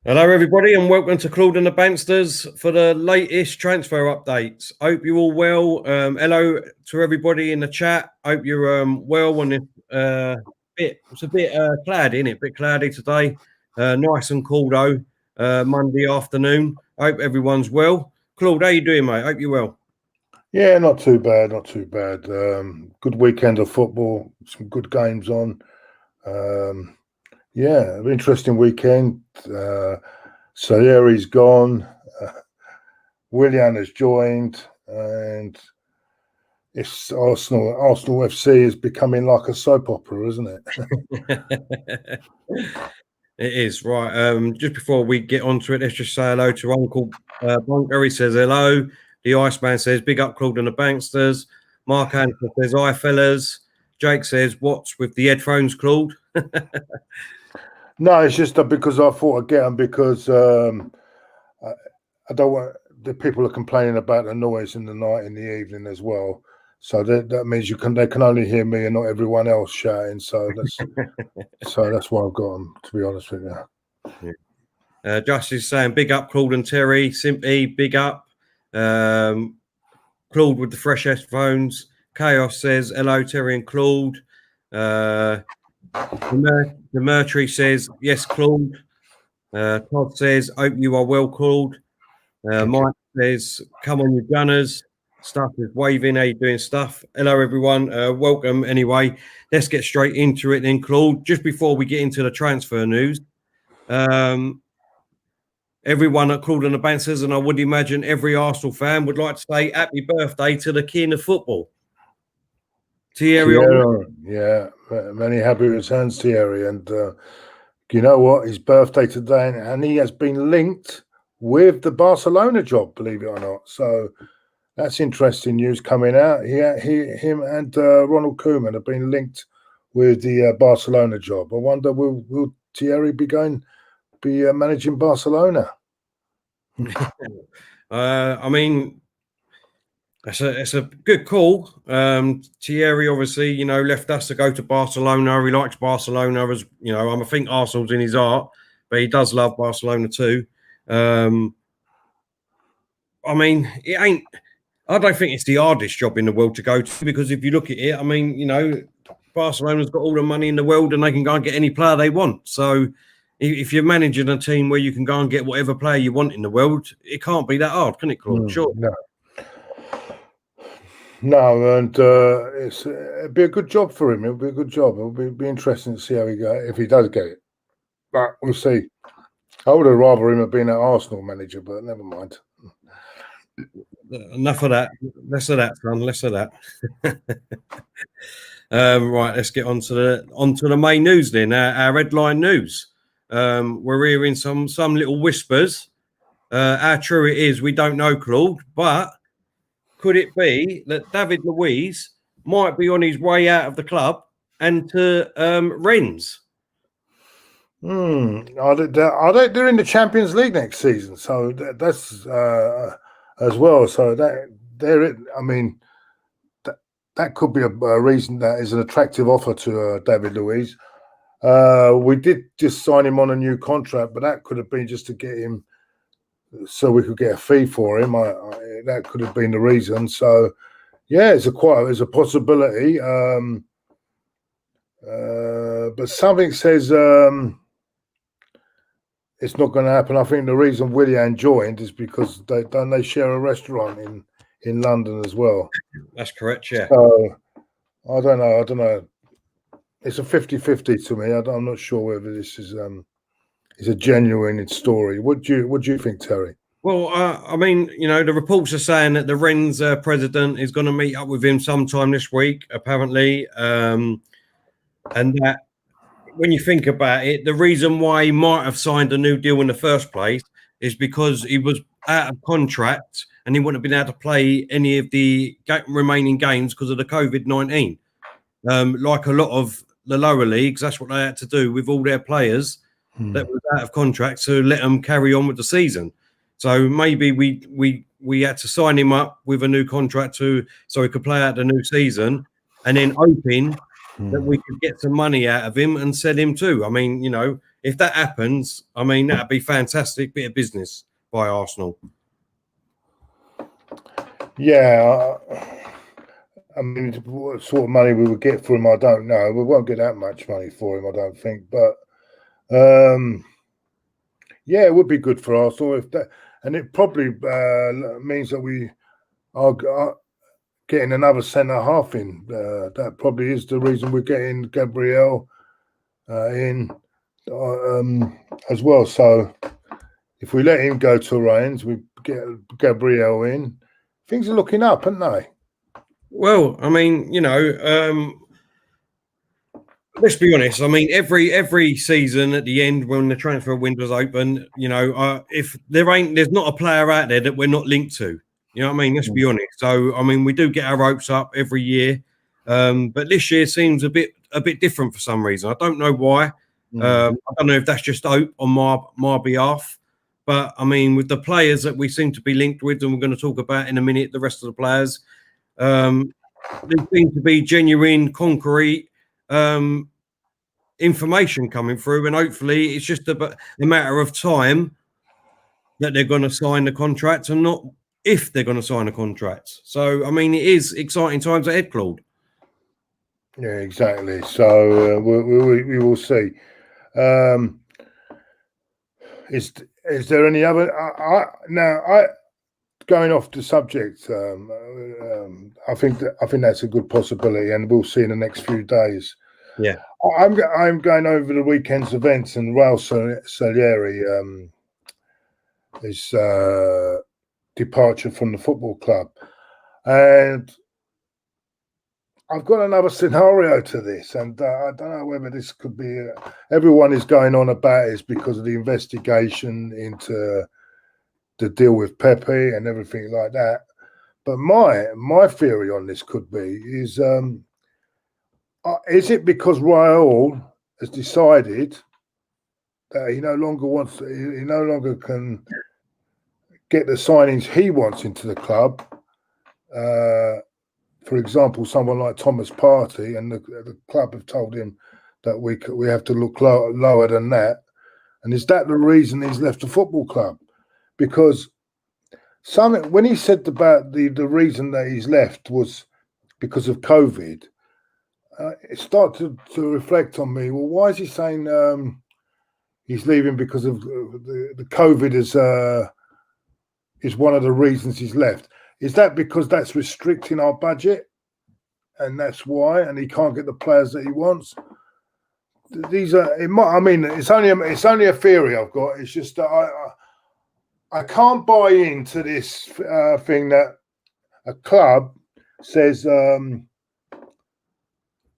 Hello, everybody, and welcome to Claude and the Bansters for the latest transfer updates. Hope you're all well. Hello to everybody in the chat. Hope you're well on this it's a bit cloudy, isn't it? A bit cloudy today. Nice and cool though. Monday afternoon. Hope everyone's well. Claude, how you doing, mate? Hope you're well. Yeah, not too bad, not too bad. Good weekend of football, some good games on. Yeah, an interesting weekend. Sayeri's gone. Willian has joined, and it's Arsenal FC is becoming like a soap opera, isn't it? It is right. Just before we get onto it, let's just say hello to Uncle Bunker. He says hello. The Iceman says big up Claude and the Banksters. Mark Anderson says hi fellas. Jake says what's with the headphones, Claude? No, it's just because I thought I'd get them because I don't want the people are complaining about the noise in the night in the evening as well. So that means they can only hear me and not everyone else shouting. So that's why I've got them, to be honest with you. Yeah. Justice is saying big up Claude and Terry. Simply big up. Claude with the fresh headphones. Chaos says hello Terry and Claude. Demetri says yes Claude. Todd says hope you are well, Claude. Mike says come on you gunners. Stuff is waving. How you doing, Stuff? Hello everyone. Welcome anyway. Let's get straight into it then, Claude. Just before we get into the transfer news, everyone at Claude and the Banksters, and I would imagine every Arsenal fan would like to say happy birthday to the king of football, Thierry. Yeah, many happy returns, Thierry. And you know what? His birthday today, and he has been linked with the Barcelona job, believe it or not. So that's interesting news coming out. Him and Ronald Koeman have been linked with the Barcelona job. I wonder, will Thierry be managing Barcelona? I mean, it's a good call. Thierry obviously, left us to go to Barcelona. He likes Barcelona, as I think Arsenal's in his heart, but he does love Barcelona too. I mean, it ain't. I don't think it's the hardest job in the world to go to, because if you look at it, I mean, Barcelona's got all the money in the world and they can go and get any player they want. So if you're managing a team where you can go and get whatever player you want in the world, it can't be that hard, can it, Claude? Sure. No, and it'd be a good job for him. It'll be a good job. It'll be interesting to see how he goes if he does get it. But we'll see. I would have rather him have been an Arsenal manager, but never mind. Enough of that. Less of that, son. Less of that. Right, let's get onto the main news then. Our headline news. We're hearing some little whispers. How true it is, we don't know, Claude. But could it be that David Luiz might be on his way out of the club and to Rennes? They're in the Champions League next season, so that's as well. So that could be a reason that is an attractive offer to David Luiz. We did just sign him on a new contract, but that could have been just to get him so we could get a fee for him. That could have been the reason. So, yeah, it's a possibility. But something says it's not going to happen. I think the reason Willian joined is because they share a restaurant in London as well. That's correct, yeah. So I don't know. It's a 50-50 to me. I'm not sure whether this is a genuine story. What do you think, Terry? Well, I mean, the reports are saying that the Rennes president is going to meet up with him sometime this week, apparently, and that when you think about it, the reason why he might have signed a new deal in the first place is because he was out of contract and he wouldn't have been able to play any of the remaining games because of the COVID-19. Like a lot of the lower leagues, that's what they had to do with all their players that was out of contract to let them carry on with the season. So maybe we had to sign him up with a new contract so he could play out the new season, and then hoping that we could get some money out of him and sell him too. I mean, if that happens, I mean, that'd be fantastic bit of business by Arsenal. Yeah, I mean, what sort of money we would get for him, I don't know. We won't get that much money for him, I don't think. But yeah, it would be good for Arsenal if that, and it probably means that we are getting another centre half in. That probably is the reason we're getting Gabriel in as well. So if we let him go to Rennes, we get Gabriel in. Things are looking up, aren't they? Well, I mean, let's be honest. I mean, every season at the end when the transfer window's open, if there's not a player out there that we're not linked to. You know what I mean? Let's be honest. So, I mean, we do get our ropes up every year, but this year seems a bit different for some reason. I don't know why. I don't know if that's just hope on my behalf, but I mean, with the players that we seem to be linked with, and we're going to talk about in a minute, the rest of the players, there seems to be genuine, concrete information coming through, and hopefully it's just a matter of time that they're going to sign the contract, and not if they're going to sign a contract. So, I mean, it is exciting times ahead, Claude. Yeah, exactly. So we will see. Is there any other? Going off the subject, I think that's a good possibility, and we'll see in the next few days. Yeah, I'm going over the weekend's events, and Raul Salieri his departure from the football club, and I've got another scenario to this, and I don't know whether this could be. Everyone is going on about it because of the investigation into the deal with Pepe and everything like that. But my theory on this could be is it because Raul has decided that he no longer can get the signings he wants into the club. For example, someone like Thomas Partey, and the club have told him that we have to look lower than that. And is that the reason he's left the football club? Because when he said about the reason that he's left was because of COVID, it started to reflect on me. Well, why is he saying he's leaving because of the COVID is one of the reasons he's left? Is that because that's restricting our budget, and that's why, and he can't get the players that he wants? These are. It's only a theory I've got. It's just that I can't buy into this thing that a club says.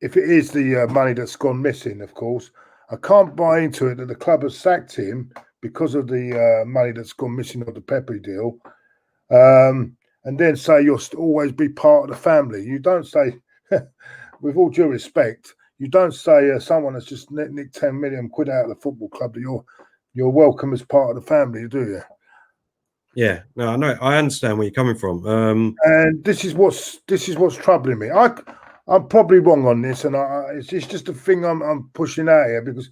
If it is the money that's gone missing, of course, I can't buy into it that the club has sacked him because of the money that's gone missing of the Pepe deal. And then say you'll always be part of the family. You don't say, with all due respect, you don't say someone has just nicked 10 million quid out of the football club that you're welcome as part of the family, do you? Yeah, no, I know. I understand where you're coming from. And this is what's troubling me. I'm probably wrong on this, and it's just a thing I'm pushing out here because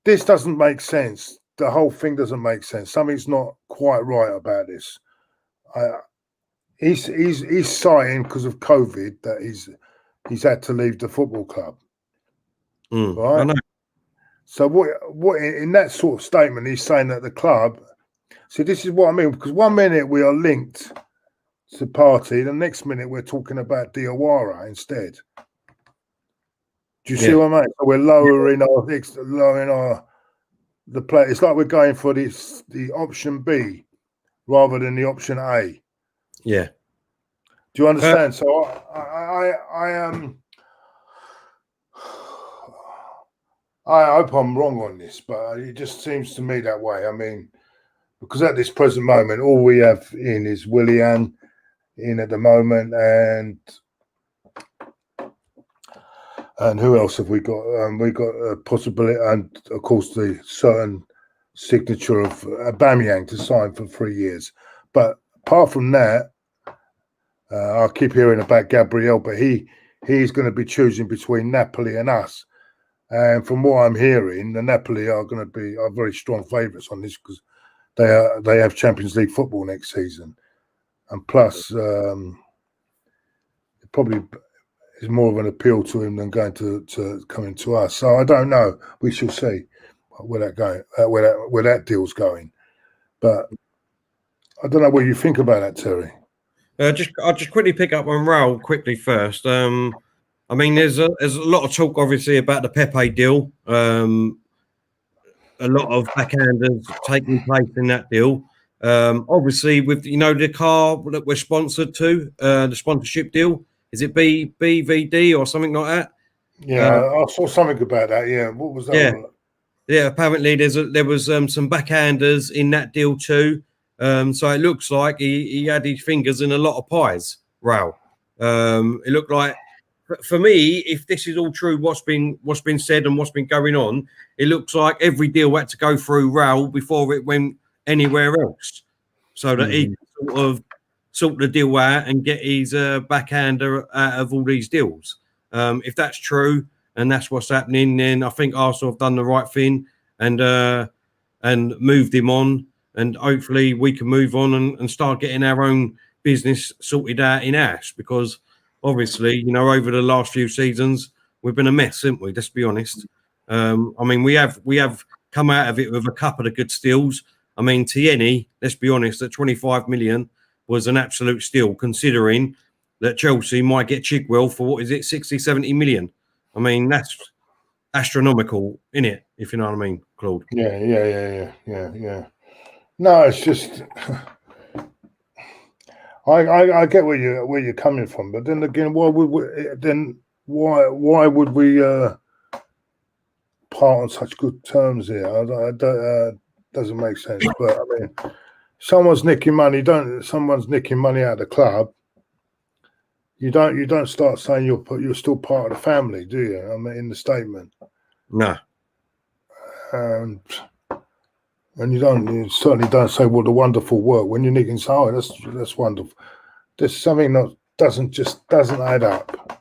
this doesn't make sense. The whole thing doesn't make sense. Something's not quite right about this. He's citing because of COVID that he's had to leave the football club. Right? I know. So what in that sort of statement he's saying that the club. See, this is what I mean, because 1 minute we are linked to Partey, the next minute we're talking about Diawara instead. Do you see what I mean? So we're lowering the play. It's like we're going for the option B rather than the option A. Yeah. Do you understand? So I hope I'm wrong on this, but it just seems to me that way. I mean, because at this present moment, all we have in is Willian in at the moment, and who else have we got? We got a possibility, and of course the certain signature of Aubameyang to sign for 3 years. But apart from that, I keep hearing about Gabriel, but he's going to be choosing between Napoli and us. And from what I'm hearing, the Napoli are going to be very strong favourites on this because they have Champions League football next season, and plus it probably is more of an appeal to him than going to coming to us. So I don't know. We shall see where that deal's going. But I don't know what you think about that, Terry. I'll just quickly pick up on Raul quickly first. I mean, there's a lot of talk, obviously, about the Pepe deal. A lot of backhanders taking place in that deal. Obviously, with the car that we're sponsored to, the sponsorship deal, is it BVD or something like that? Yeah, I saw something about that. Yeah, what was that? Yeah, yeah. Apparently, there was some backhanders in that deal too. So it looks like he had his fingers in a lot of pies. Raul. It looked like. For me, if this is all true, what's been said and what's been going on, it looks like every deal had to go through Raul before it went anywhere else, so that he could sort the deal out and get his backhander out of all these deals. If that's true and that's what's happening, then I think Arsenal have done the right thing and moved him on, and hopefully we can move on and start getting our own business sorted out in Ash, because obviously, over the last few seasons, we've been a mess, haven't we? Let's be honest. I mean, we have come out of it with a couple of good steals. I mean, Tierney, let's be honest, at 25 million was an absolute steal, considering that Chelsea might get Chigwell for, what is it, 60, 70 million. I mean, that's astronomical, isn't it? If you know what I mean, Claude. Yeah. No, it's just I get where you're coming from, but then again, why would we part on such good terms here? Doesn't make sense. But I mean, someone's nicking money out of the club. You don't start saying you're still part of the family, do you? I mean, in the statement. No. And you certainly don't say, well, the wonderful work when you're nicking. Oh, that's wonderful. There's something that doesn't add up.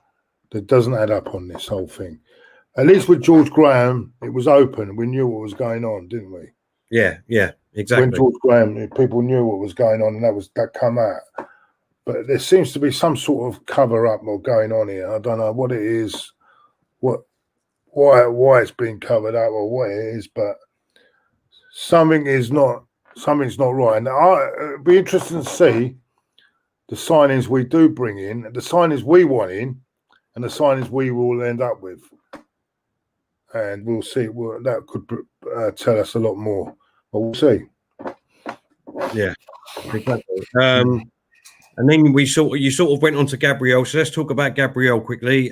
That doesn't add up on this whole thing. At least with George Graham, it was open. We knew what was going on, didn't we? Yeah, exactly. When George Graham, people knew what was going on, and that come out. But there seems to be some sort of cover up or going on here. I don't know what it is, why it's being covered up or what it is, but something's not right. And it'd be interesting to see the signings we do bring in, the signings we want in, and the signings we will end up with. And we'll see. That could tell us a lot more. But we'll see. Yeah, exactly. And then you sort of went on to Gabriel. So let's talk about Gabriel quickly.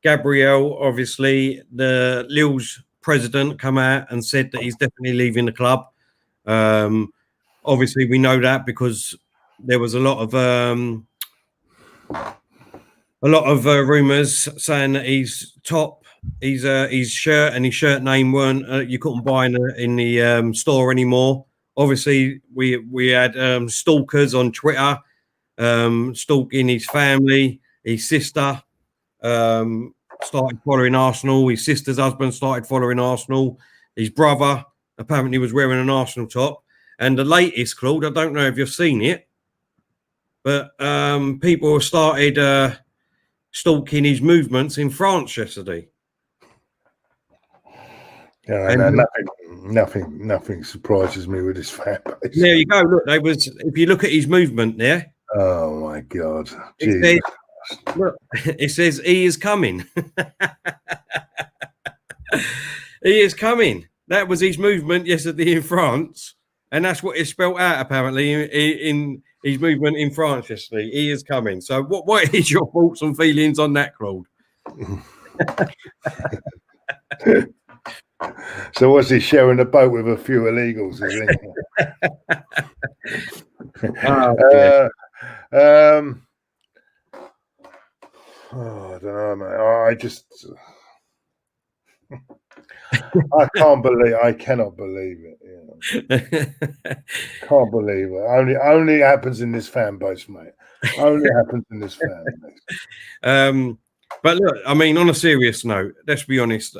Gabriel, obviously, the Lille's president come out and said that he's definitely leaving the club. Obviously, we know that because there was a lot of rumours saying that his shirt and his shirt name weren't you couldn't buy in the store anymore. Obviously, we had stalkers on Twitter stalking his family. His sister started following Arsenal. His sister's husband started following Arsenal. His brother apparently was wearing an Arsenal top. And the latest, Claude, I don't know if you've seen it, but people started stalking his movements in France yesterday. Yeah, and nothing surprises me with this fan base. There you go. Look, if you look at his movement there. Oh my God! It says he is coming. He is coming. That was his movement yesterday in France, and that's what is spelled out apparently in his movement in France yesterday. He is coming. So, what is your thoughts and feelings on that, Claude? So, was he sharing a boat with a few illegals? Is he? I don't know, man. I cannot believe it. Can't believe it. Only happens in this fan base, mate. Only happens in this fan base. But look, I mean, on a serious note, let's be honest.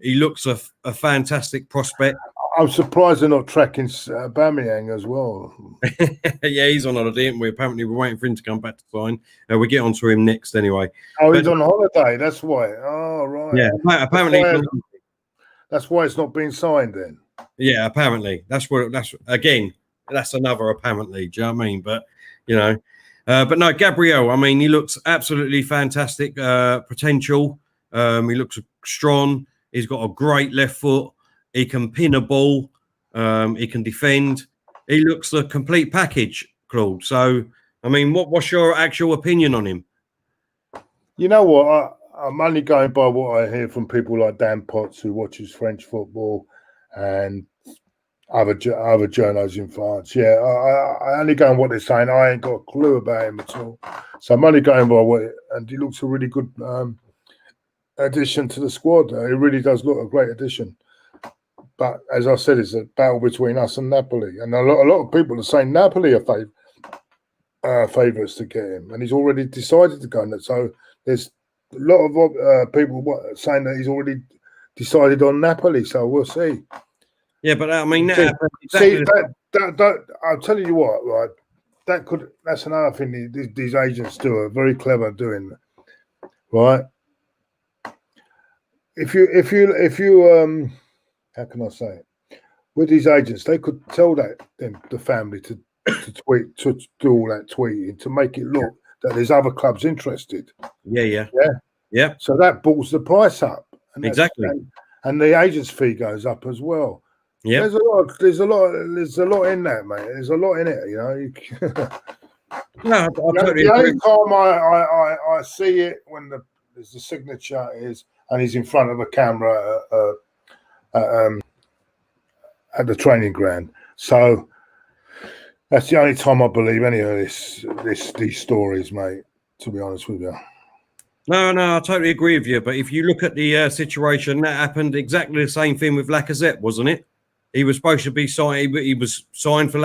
He looks a fantastic prospect. I'm surprised they're not tracking Aubameyang as well. Yeah, he's on holiday, and apparently we're waiting for him to come back to sign. We get on to him next anyway. Oh, he's on holiday. That's why. Oh, right. Yeah, apparently. That's why it's not being signed then. Yeah, apparently. That's another apparently. Do you know what I mean? But but no, Gabriel. I mean, he looks absolutely fantastic. Potential. He looks strong. He's got a great left foot. He can pin a ball. He can defend. He looks the complete package, Claude. So, I mean, what's your actual opinion on him? You know what? I'm only going by what I hear from people like Dan Potts, who watches French football, and other journos in France. Yeah, I only go on what they're saying. I ain't got a clue about him at all. So I'm only going by what, and he looks a really good addition to the squad. He really does look a great addition. But as I said, it's a battle between us and Napoli, and a lot of people are saying Napoli are favourites to get him, and he's already decided to go. So there's a lot of people saying that he's already decided on Napoli. So we'll see. Yeah, but I mean, I'll tell you what, right? That's another thing these agents do are very clever doing, right? If you how can I say it? With these agents, they could tell the family to tweet, to do all that tweeting to make it look that there's other clubs interested. Yeah. So that balls the price up. And exactly. And the agent's fee goes up as well. Yeah. There's a lot in that, mate. There's a lot in it, you know. No, the only time I see it when the signature is and he's in front of a camera at the training ground. So that's the only time I believe any of these stories, mate. To be honest with you. No, I totally agree with you. But if you look at the situation, that happened exactly the same thing with Lacazette, wasn't it? He was supposed to be signed. He was signed for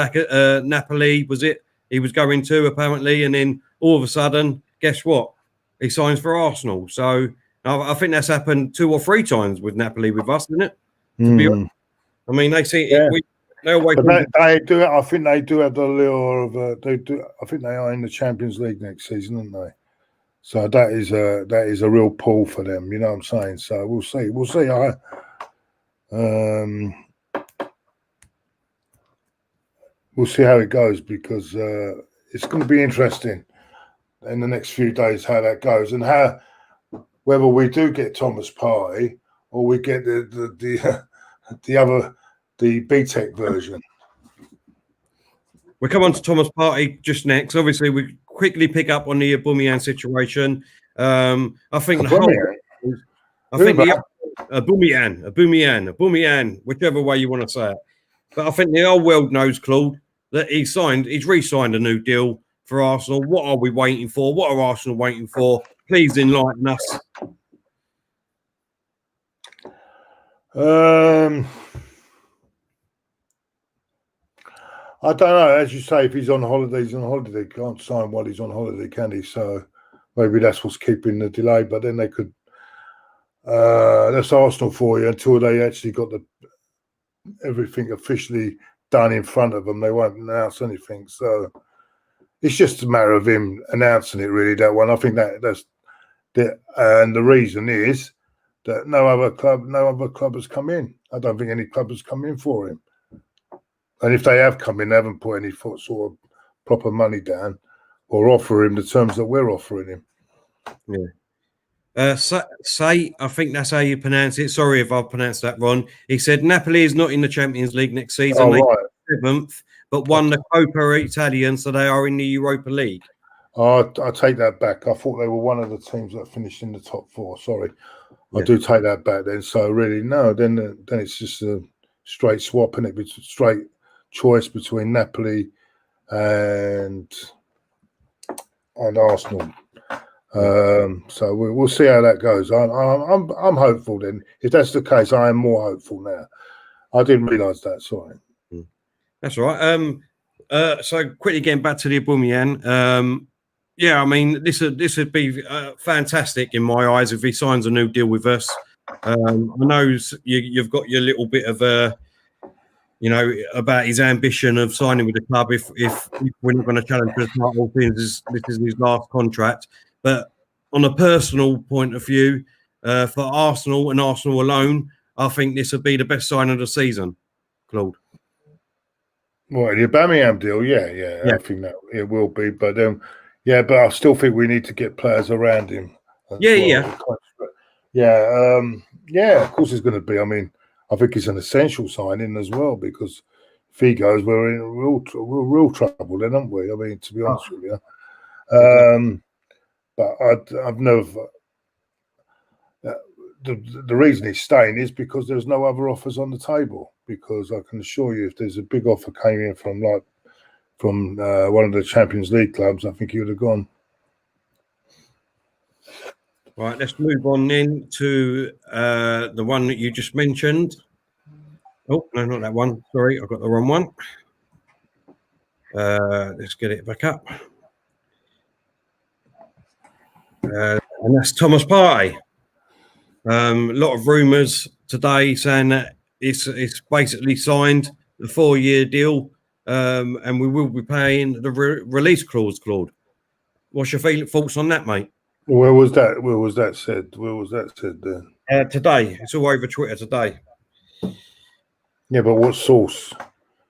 Napoli, was it? He was going to apparently, and then all of a sudden, guess what? He signs for Arsenal. So I think that's happened 2 or 3 times with Napoli with us, isn't it? To be honest. I mean, they see it. They do. I think they do have the lure of. They do. I think they are in the Champions League next season, aren't they? So that is a real pull for them. You know what I'm saying? So we'll see. We'll see. We'll see how it goes because it's going to be interesting in the next few days how that goes and whether we do get Thomas Partey or we get the BTEC version. We'll come on to Thomas Partey just next. Obviously, we quickly pick up on the Aubameyang situation. I think Aubameyang, whichever way you want to say it. But I think the whole world knows, Claude, that he's re-signed a new deal for Arsenal. What are we waiting for? What are Arsenal waiting for? Please enlighten us. I don't know. As you say, if he's on holiday, he's on holiday. Can't sign while he's on holiday, can he? So maybe that's what's keeping the delay. But then they could. That's Arsenal for you until they actually got everything officially done in front of them. They won't announce anything. So it's just a matter of him announcing it. Really, that one. I think that's and the reason is that no other club has come in. I don't think any club has come in for him. And if they have come in, they haven't put any sort of proper money down or offer him the terms that we're offering him. Yeah. Say, I think that's how you pronounce it. Sorry if I've pronounced that wrong. He said Napoli is not in the Champions League next season. They right. 7th, but won the Coppa Italian, so they are in the Europa League. I take that back. I thought they were one of the teams that finished in the top 4. Sorry. Yeah. I do take that back then. So really, no, then it's just a straight swap, and it's a straight choice between Napoli and Arsenal. So we'll see how that goes. I'm hopeful. Then, if that's the case, I am more hopeful now. I didn't realise that. Sorry. That's all right. So quickly getting back to the Aubameyang. Yeah, I mean, this would be fantastic in my eyes if he signs a new deal with us. I know you've got your little bit of about his ambition of signing with the club. If we're not going to challenge for the title, this is his last contract. But on a personal point of view, for Arsenal and Arsenal alone, I think this would be the best sign of the season, Claude. Well, the Aubameyang deal, yeah, I think that it will be. But but I still think we need to get players around him. Yeah. Of course, it's going to be. I mean, I think it's an essential signing as well because if he goes, we're in real trouble, then, aren't we? I mean, to be honest with you. But I've never. The reason he's staying is because there's no other offers on the table. Because I can assure you, if there's a big offer came in from one of the Champions League clubs, I think he would have gone. Right, let's move on then to the one that you just mentioned. Oh, no, not that one. Sorry, I got the wrong one. Let's get it back up. And that's Thomas Partey. A lot of rumours today saying that it's basically signed the 4-year deal, and we will be paying the release clause, Claude. What's your thoughts on that, mate? Where was that said? Where was that said then? Today. It's all over Twitter today. Yeah, but what source?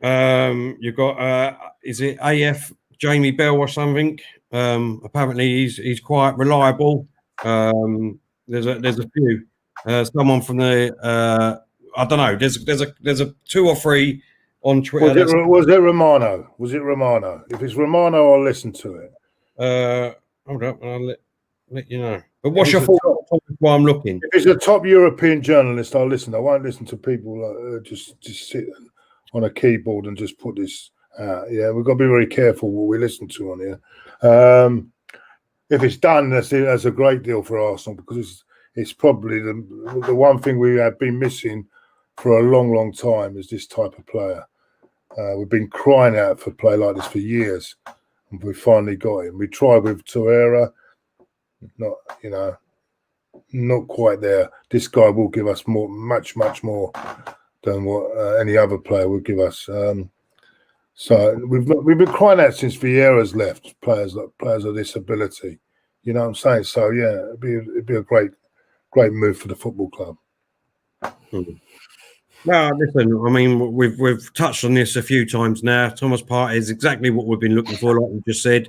You've got is it AF Jamie Bell or something? Apparently he's quite reliable. There's a few. Someone from the I don't know. There's a 2 or 3 on Twitter. Was it Romano? Was it Romano? If it's Romano, I'll listen to it. Hold up, I'll let you know. But what's your thought while I'm looking? If it's a top European journalist, I'll listen. I won't listen to people like just sit on a keyboard and just put this out. Yeah, we've got to be very careful what we listen to on here. If it's done, that's a great deal for Arsenal because it's probably the one thing we have been missing for a long, long time is this type of player. We've been crying out for a play like this for years, and we finally got him. We tried with Torreira, not quite there. This guy will give us much more than what any other player would give us. So we've been crying out since Vieira's left. Players of this ability, you know what I'm saying? So yeah, it'd be a great move for the football club. No, listen. I mean, we've touched on this a few times now. Thomas Partey is exactly what we've been looking for, like we just said.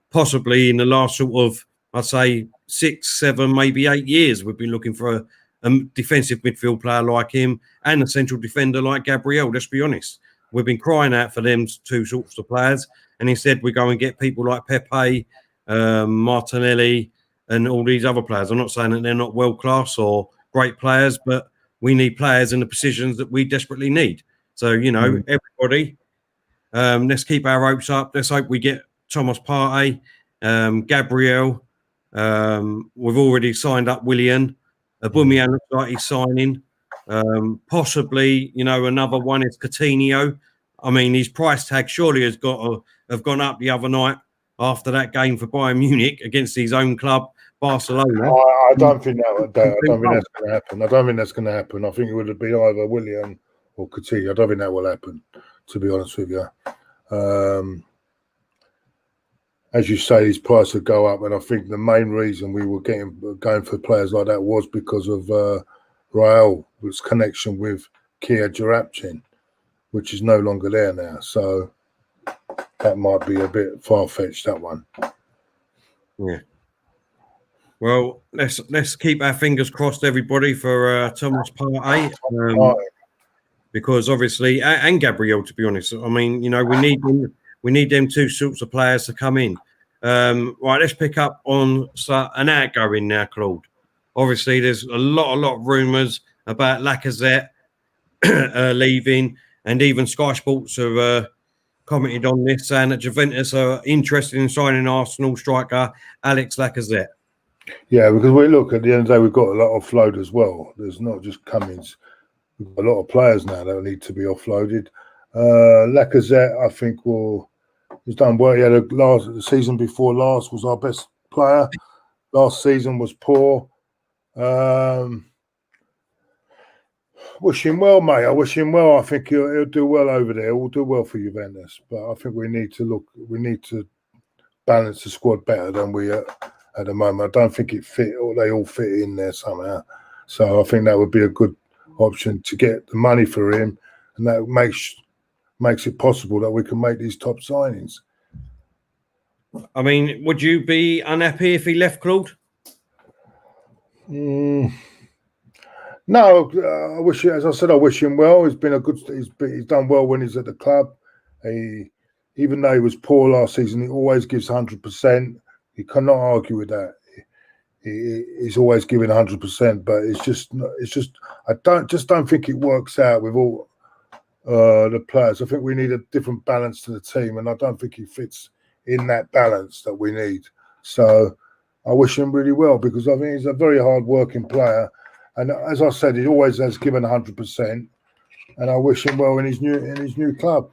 Possibly in the last sort of, I'd say 6, 7, maybe 8 years, we've been looking for a defensive midfield player like him and a central defender like Gabriel. Let's be honest. We've been crying out for them 2 sorts of players, and instead we go and get people like Pepe, Martinelli, and all these other players. I'm not saying that they're not world class or great players, but we need players in the positions that we desperately need. So, everybody, let's keep our hopes up. Let's hope we get Thomas Partey, Gabriel. We've already signed up Willian. Aubameyang looks like he's signing. Possibly, another one is Coutinho. I mean, his price tag surely has got to have gone up the other night after that game for Bayern Munich against his own club, Barcelona. I don't think that's going to happen. I don't think that's going to happen. I think it would have been either Willian or Coutinho. I don't think that will happen, to be honest with you. As you say, his price would go up, and I think the main reason we were going for players like that was because of Raul's connection with Kia Jarabchin, which is no longer there now. So that might be a bit far-fetched, that one. Yeah. Well, let's keep our fingers crossed, everybody, for Thomas Partey, because obviously, and Gabriel, to be honest. I mean, we need them 2 sorts of players to come in. Right, let's pick up on an outgoing now, Claude. Obviously, there's a lot of rumours about Lacazette leaving, and even Sky Sports have commented on this, saying that Juventus are interested in signing Arsenal striker Alex Lacazette. Yeah, because we look at the end of the day, we've got a lot offload as well. There's not just Cummings. We've got a lot of players now that need to be offloaded. Lacazette, I think, will He's done well. He had the season before last was our best player. Last season was poor. Wish him well, mate. I wish him well. I think he'll do well over there. He'll do well for Juventus. But I think we need to balance the squad better than we are at the moment. I don't think they all fit in there somehow. So I think that would be a good option to get the money for him, and that makes it possible that we can make these top signings. I mean, would you be unhappy if he left, Claude? No, I wish, as I said, I wish him well. He's done well when he's at the club. Even though he was poor last season, he always gives 100%. You cannot argue with that. He's always giving 100%, but it's just I don't think it works out with all the players. I think we need a different balance to the team, and I don't think he fits in that balance that we need. So I wish him really well, because I think he's a very hard-working player. And as I said, he always has given 100%, and I wish him well in his new club.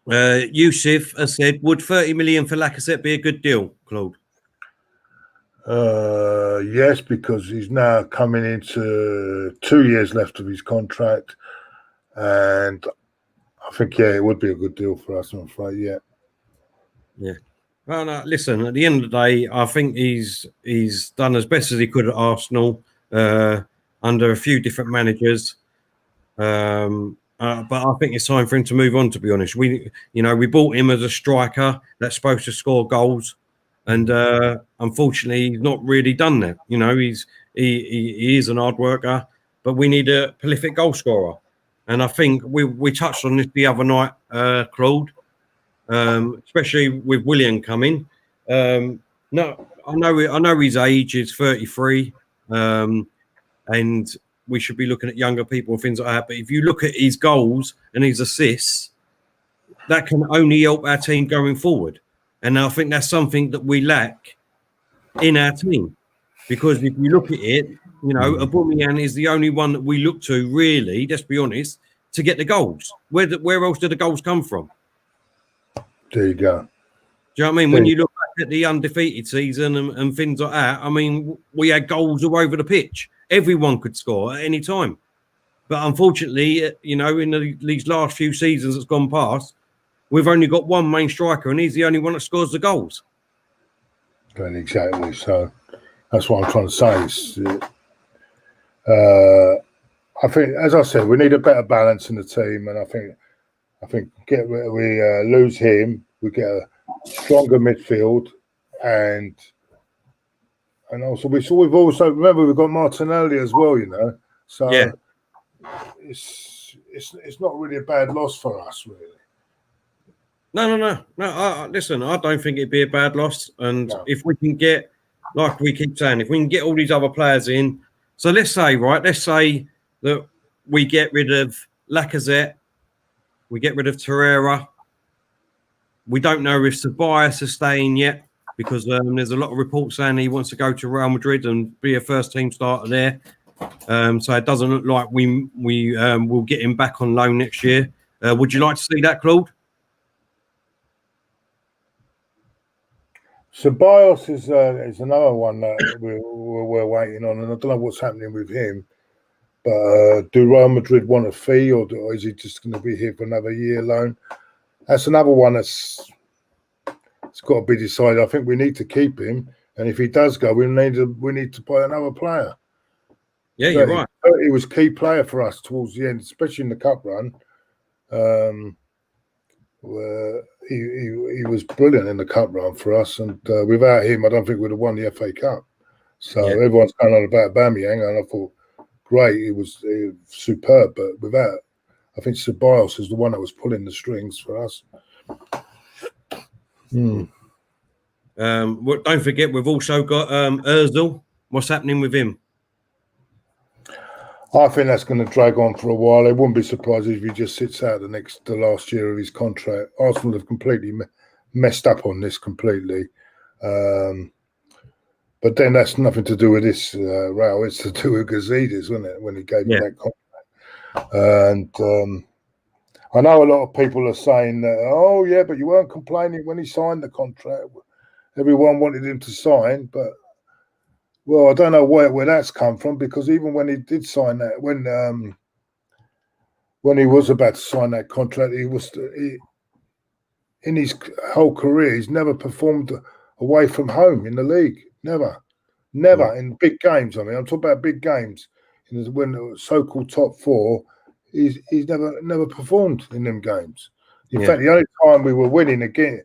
Yusuf has said, would 30 million for Lacazette be a good deal, Claude? Yes, because he's now coming into 2 years left of his contract, and I think it would be a good deal for us. I'm afraid, yeah. Well, no, listen, at the end of the day, I think he's done as best as he could at Arsenal under a few different managers. But I think it's time for him to move on, to be honest. We bought him as a striker that's supposed to score goals, and unfortunately, he's not really done that. He is an hard worker, but we need a prolific goal scorer. And I think we touched on this the other night, Claude. Especially with Willian coming. No, I know his age is 33, and we should be looking at younger people and things like that. But if you look at his goals and his assists, that can only help our team going forward. And I think that's something that we lack in our team, because if you look at it, Aubameyang is the only one that we look to, really, let's be honest, to get the goals. Where else do the goals come from? There you go. Do you know what I mean? When you look back at the undefeated season and things like that, I mean, we had goals all over the pitch. Everyone could score at any time. But unfortunately, in these last few seasons that's gone past, we've only got one main striker, and he's the only one that scores the goals. Exactly. So that's what I'm trying to say. I think, as I said, we need a better balance in the team, and I think we lose him, we get a stronger midfield, and also we've also remember we've got Martinelli as well, So yeah. It's not really a bad loss for us, really. No. Listen, I don't think it'd be a bad loss, and if we can get, like we keep saying, if we can get all these other players in, so let's say that we get rid of Lacazette. We get rid of Torreira. We don't know if Ceballos is staying yet, because there's a lot of reports saying he wants to go to Real Madrid and be a first-team starter there. So it doesn't look like we will get him back on loan next year. Would you like to see that, Claude? Ceballos is another one that we're waiting on, and I don't know what's happening with him. But do Real Madrid want a fee, or is he just going to be here for another year loan? That's another one it's got to be decided. I think we need to keep him, and if he does go, we need to buy another player. Yeah, you're right. He was a key player for us towards the end, especially in the cup run. He was brilliant in the cup run for us, and without him, I don't think we'd have won the FA Cup. So everyone's going on about Aubameyang, and I thought, great, he was superb, but without, I think Ceballos is the one that was pulling the strings for us. Don't forget, we've also got Özil. What's happening with him? I think that's going to drag on for a while. I wouldn't be surprised if he just sits out the last year of his contract. Arsenal have completely messed up on this completely. But then that's nothing to do with this row. It's to do with Gazidis, wasn't it, when he gave him that contract? And I know a lot of people are saying that, oh, yeah, but you weren't complaining when he signed the contract. Everyone wanted him to sign, but, well, I don't know where that's come from, because even when he did sign that, when he was about to sign that contract, in his whole career, he's never performed away from home in the league. Never in big games. I mean, I'm talking about big games. When the so-called top four, he's never performed in them games. In fact, the only time we were winning again,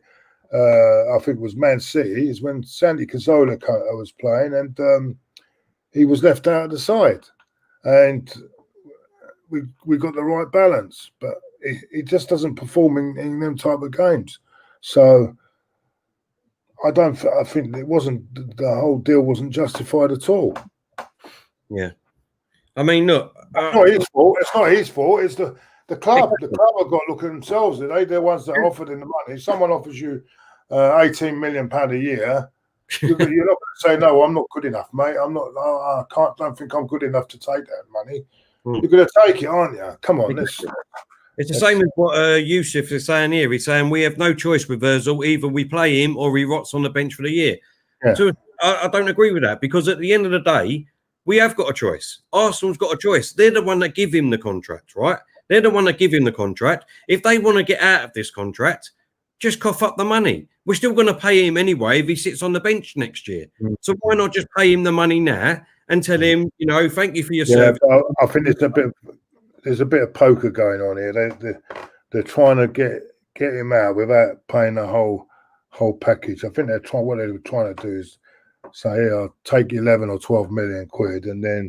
I think it was Man City, is when Sandy Cazorla was playing, and he was left out of the side, and we got the right balance, but it just doesn't perform in them type of games. So I think it wasn't, the whole deal wasn't justified at all. Yeah, I mean, look, it's not his fault. It's not his fault. It's the club. The club have got to look at themselves. They're the ones that offered in the money. If someone offers you £18 million a year, you're not going to say, no, I'm not good enough, mate. I'm not. I don't think I'm good enough to take that money. You're going to take it, aren't you? Come on, it's the same as what Yusuf is saying here. He's saying we have no choice with Ozil. Either we play him or he rots on the bench for the year. Yeah. So I don't agree with that, because at the end of the day, we have got a choice. Arsenal's got a choice. They're the one that give him the contract, right? They're the one that give him the contract. If they want to get out of this contract, just cough up the money. We're still going to pay him anyway if he sits on the bench next year. So why not just pay him the money now and tell him, thank you for your service. I think there's a bit of poker going on here. They're trying to get him out without paying the whole package. I think what they're trying to do is say, "Here, I'll take 11 or 12 million quid, and then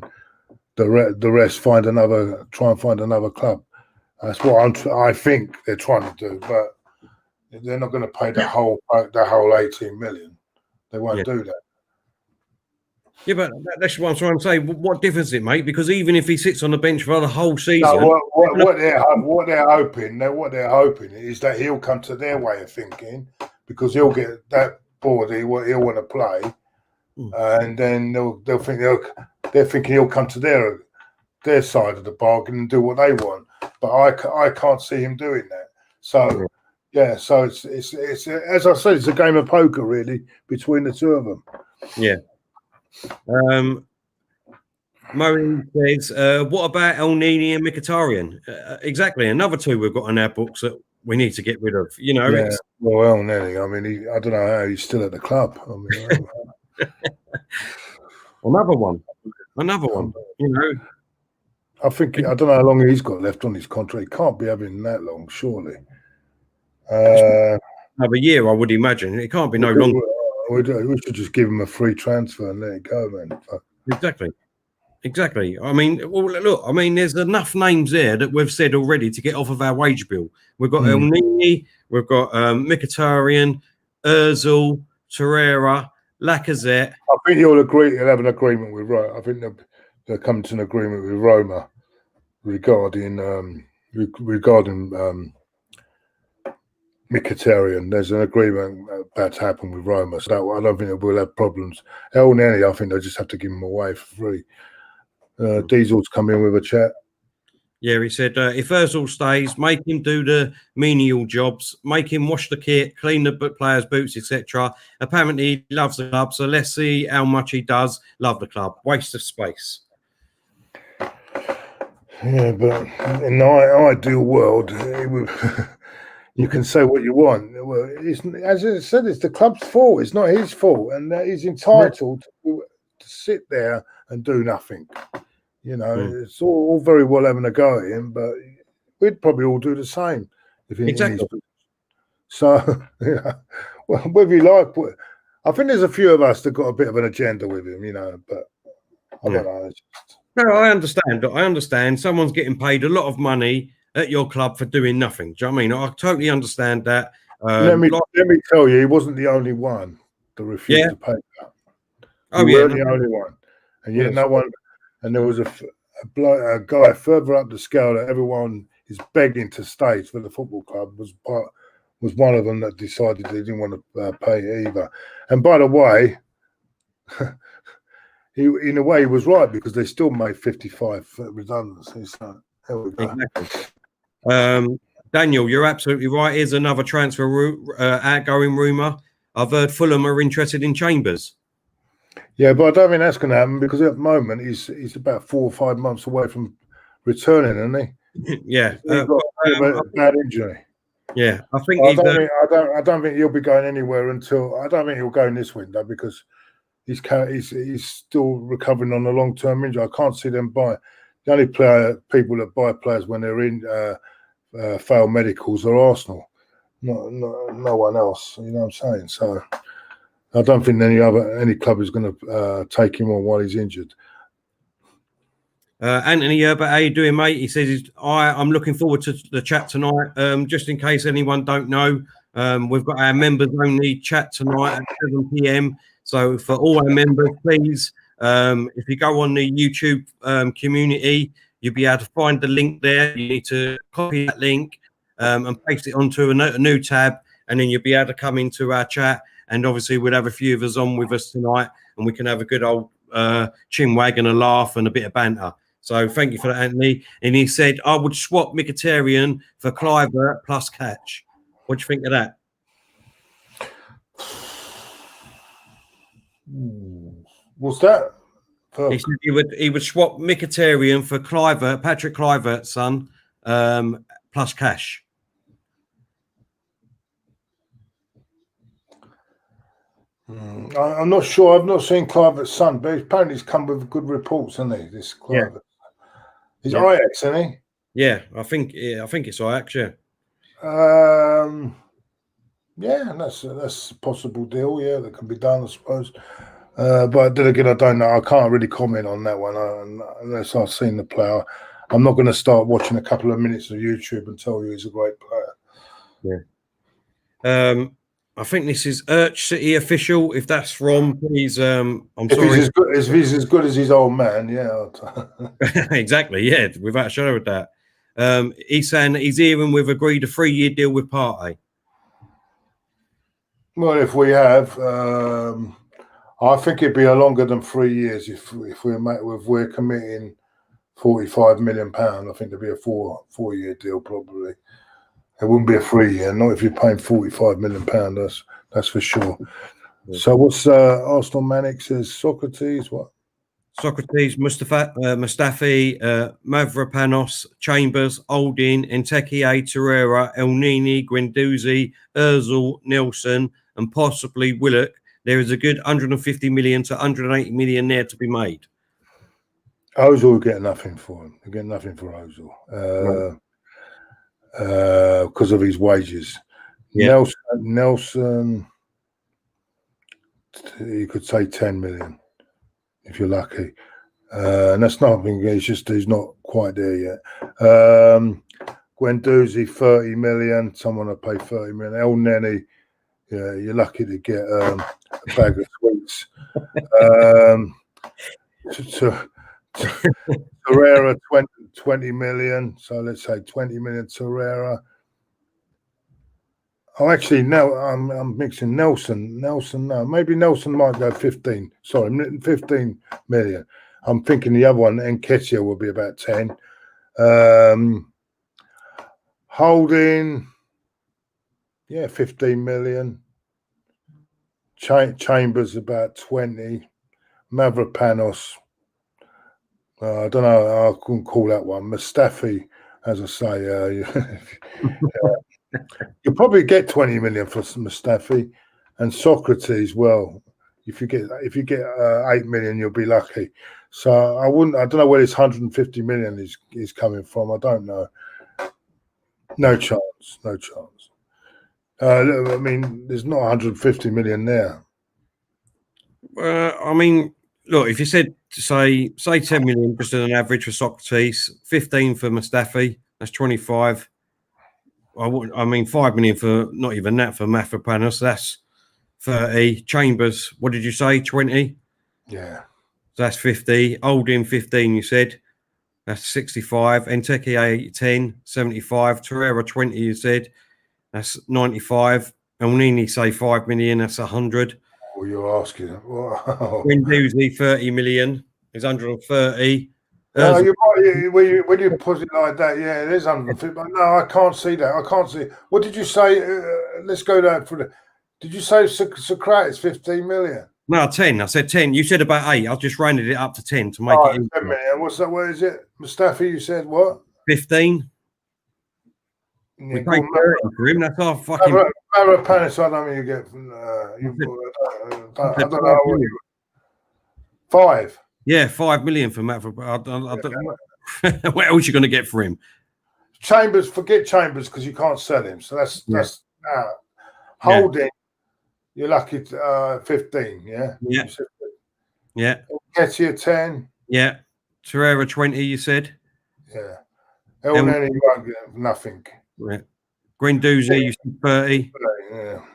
the rest try and find another club." That's what I think they're trying to do, but they're not going to pay the whole 18 million. They won't do that. Yeah, but that's what I'm trying to say. What difference does it make? Because even if he sits on the bench for the whole season, what they're hoping is that he'll come to their way of thinking, because he'll get that board. He'll want to play, and then they're thinking he'll come to their side of the bargain and do what they want. But I can't see him doing that. So so it's as I said, it's a game of poker really between the two of them. Yeah. Murray says, what about El Nini and Mkhitaryan? Exactly, another two we've got on our books that we need to get rid of. Well, El Nini, I mean, I don't know how he's still at the club. I mean, another one. I think I don't know how long he's got left on his contract. He can't be having that long, surely. Another year, I would imagine. It can't be no longer. We should just give him a free transfer and let it go, man. Exactly. I mean, look, there's enough names there that we've said already to get off of our wage bill. We've got El Nini, we've got Mkhitaryan, Ozil, Torreira, Lacazette. I think he'll have an agreement with Roma. I think they'll come to an agreement with Roma regarding Mkhitaryan. There's an agreement about to happen with Roma, so I don't think we'll have problems. El Neni, I think they'll just have to give him away for free. Diesel's come in with a chat. Yeah, he said, if Ozil stays, make him do the menial jobs, make him wash the kit, clean the players' boots, etc. Apparently, he loves the club, so let's see how much he does love the club. Waste of space. Yeah, but in the ideal world, it would... You can say what you want. Well, as I said, it's the club's fault. It's not his fault, and he's entitled to sit there and do nothing. It's all very well having a go at him, but we'd probably all do the same if exactly. So, well, whether you like, I think there's a few of us that got a bit of an agenda with him, but I don't know. No, I understand. I understand. Someone's getting paid a lot of money at your club for doing nothing. Do you know what I mean? I totally understand that. Let me tell you, he wasn't the only one that refused to pay that. He weren't the only one, and yet no one. And there was a guy further up the scale that everyone is begging to stay for the football club was one of them that decided they didn't want to pay either. And by the way, in a way he was right, because they still made 55 redundancies. So there we go. Exactly. Daniel, you're absolutely right. Here's another transfer outgoing rumour. I've heard Fulham are interested in Chambers. Yeah, but I don't think that's going to happen because at the moment he's about 4 or 5 months away from returning, isn't he? Yeah, He's got a bad injury. Yeah, I think I don't think he'll be going anywhere until I don't think he'll go in this window because he's still recovering on a long-term injury. I can't see them buy. The only people that buy players when they're in failed medicals are Arsenal. No one else. You know what I'm saying? So I don't think any club is going to take him on while he's injured. Anthony Herbert, how you doing, mate? He says, I'm looking forward to the chat tonight. Just in case anyone don't know, we've got our members-only chat tonight at 7 p.m. So for all our members, please, if you go on the YouTube community, you'll be able to find the link there. You need to copy that link and paste it onto a new tab, and then you'll be able to come into our chat. And obviously, we'll have a few of us on with us tonight, and we can have a good old chin wag and a laugh and a bit of banter. So thank you for that, Anthony. And he said, I would swap Mkhitaryan for Kluivert plus Catch. What do you think of that? What's that? He said he would swap Mkhitaryan for Kluivert, Patrick Kluivert's son, plus Cash. I'm not sure. I've not seen Kluivert's son, but apparently he's come with good reports, hasn't he? This Kluivert. Yeah. He's Ajax, isn't he? Yeah, I think it's Ajax. Yeah. Yeah, that's a possible deal. Yeah, that can be done, I suppose. But then again, I don't know. I can't really comment on that one unless I've seen the player. I'm not going to start watching a couple of minutes of YouTube and tell you he's a great player. Yeah. I think this is Urch City official. If that's wrong, please. I'm sorry. If he's as good as his old man, yeah. Exactly. Yeah, without a shadow of doubt. He's saying that he's hearing we've agreed a 3-year deal with Partey. Well, if we have, I think it'd be a longer than 3 years if we're committing £45 million. I think it'd be a 4-year deal probably. It wouldn't be a 3-year, not if you're paying £45 million. That's for sure. Yeah. So what's Arsenal Manic says? Socrates, what? Socrates, Mustafi, Mavropanos, Chambers, Oldin, Entekie, Torreira, El Nini, Guendouzi, Ozil, Nelson, and possibly Willock. There is a good 150 million to 180 million there to be made. Ozil will get nothing for him. They get nothing for Ozil. Right. Because of his wages. Yeah. Nelson, you could say 10 million if you're lucky. And that's nothing. It's just he's not quite there yet. Guendouzi, 30 million. Someone will pay 30 million. El Neni, yeah, you're lucky to get a bag of sweets. Torreira, 20 million. So let's say 20 million Torreira. Oh, actually, no, I'm mixing Nelson. No, maybe Nelson might go 15. Sorry, 15 million. I'm thinking the other one, Nketiah, will be about 10. Holding, yeah, 15 million. Chambers about 20. Mavropanos, I don't know. I couldn't call that one. Mustafi, as I say, you'll probably get 20 million for Mustafi, and Socrates. Well, if you get 8 million, you'll be lucky. So I don't know where this 150 million is coming from. I don't know. No chance. I mean, there's not 150 million there. I mean, look, if you said say 10 million just as an average for Socrates, 15 for Mustafi, that's 25. I mean, 5 million for not even that for Mavropanos, that's 30. Chambers, what did you say? 20? Yeah. So that's 50. Oldham, 15, you said. That's 65. Entekie, 10, 75. Torreira, 20, you said. That's 95. El Nini, say 5 million, that's 100. Well, you're asking. Guendouzi, 30 million is 130. No, you're right. When you put it like that, yeah, it is 150. But no, I can't see that. I can't see. What did you say? Let's go down for the. Did you say Socrates 15 million? No, 10. I said 10. You said about 8. I just rounded it up to 10 to make it 10 million. What's that? What is it? Mustafi, you said what? 15. Yeah, We paid 30 for him. That's our fucking. Panis, I don't know you get from. I don't know what you. 5. Yeah, 5 million for Matt. What else you going to get for him? Chambers, forget Chambers because you can't sell him. So that's Holding. You're lucky. 15. Yeah. Yeah. Yeah. Gets you 10. Yeah. Torreira 20. You said. Yeah. Elneny won't get nothing. Yeah. Guendouzi, you said 30.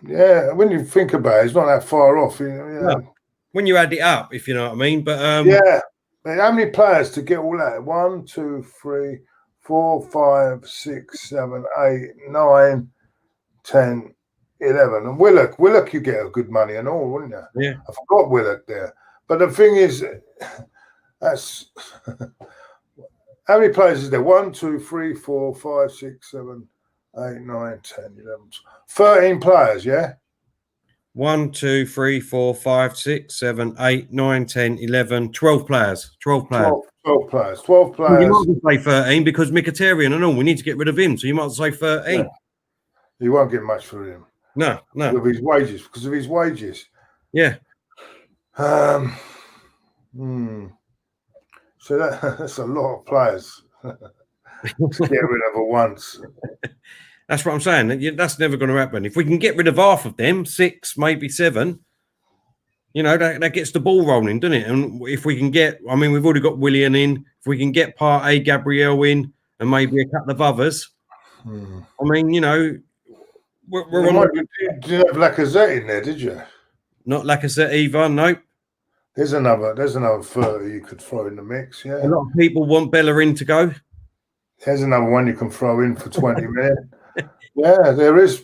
Yeah. When you think about it, it's not that far off. No. When you add it up, if you know what I mean. But yeah. How many players to get all that? 1, 2, 3, 4, 5, 6, 7, 8, 9, 10, 11. And Willock, you get a good money and all, wouldn't you? Yeah. I forgot Willock there. But the thing is, that's how many players is there? 1, 2, 3, 4, 5, 6, 7, 8, 9, 10, 11, 13 players, yeah? 1, 2, 3, 4, 5, 6, 7, 8, 9, 10, 11, 12 players. 12 players. 12 players. 12 players. Well, you might as well say 13 because Mkhitaryan and all, we need to get rid of him. So you might as well say 13. Yeah. You won't get much for him. No. Because of his wages. Yeah. So that's a lot of players to get rid of at once. That's what I'm saying. That's never going to happen. If we can get rid of half of them, 6, maybe 7, that gets the ball rolling, doesn't it? And if we can get, I mean, we've already got Willian in. If we can get Partey, Gabriel in, and maybe a couple of others, I mean, we're on. Did you have Lacazette in there? Did you? Not Lacazette either. Nope. There's another 30 you could throw in the mix. Yeah. A lot of people want Bellerin to go. There's another one you can throw in for 20 million. Yeah, there is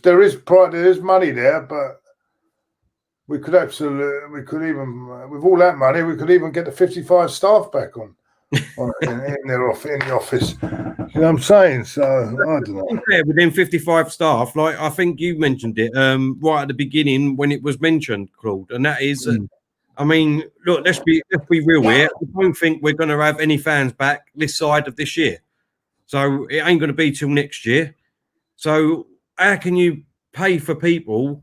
money there, but we could even with all that money, we could even get the 55 staff back in the office. You know what I'm saying? So I don't know. Within 55 staff, like I think you mentioned it right at the beginning when it was mentioned, Claude, and that is, I mean, look, let's be real here. I don't think we're going to have any fans back this side of this year, so it ain't going to be till next year. So how can you pay for people?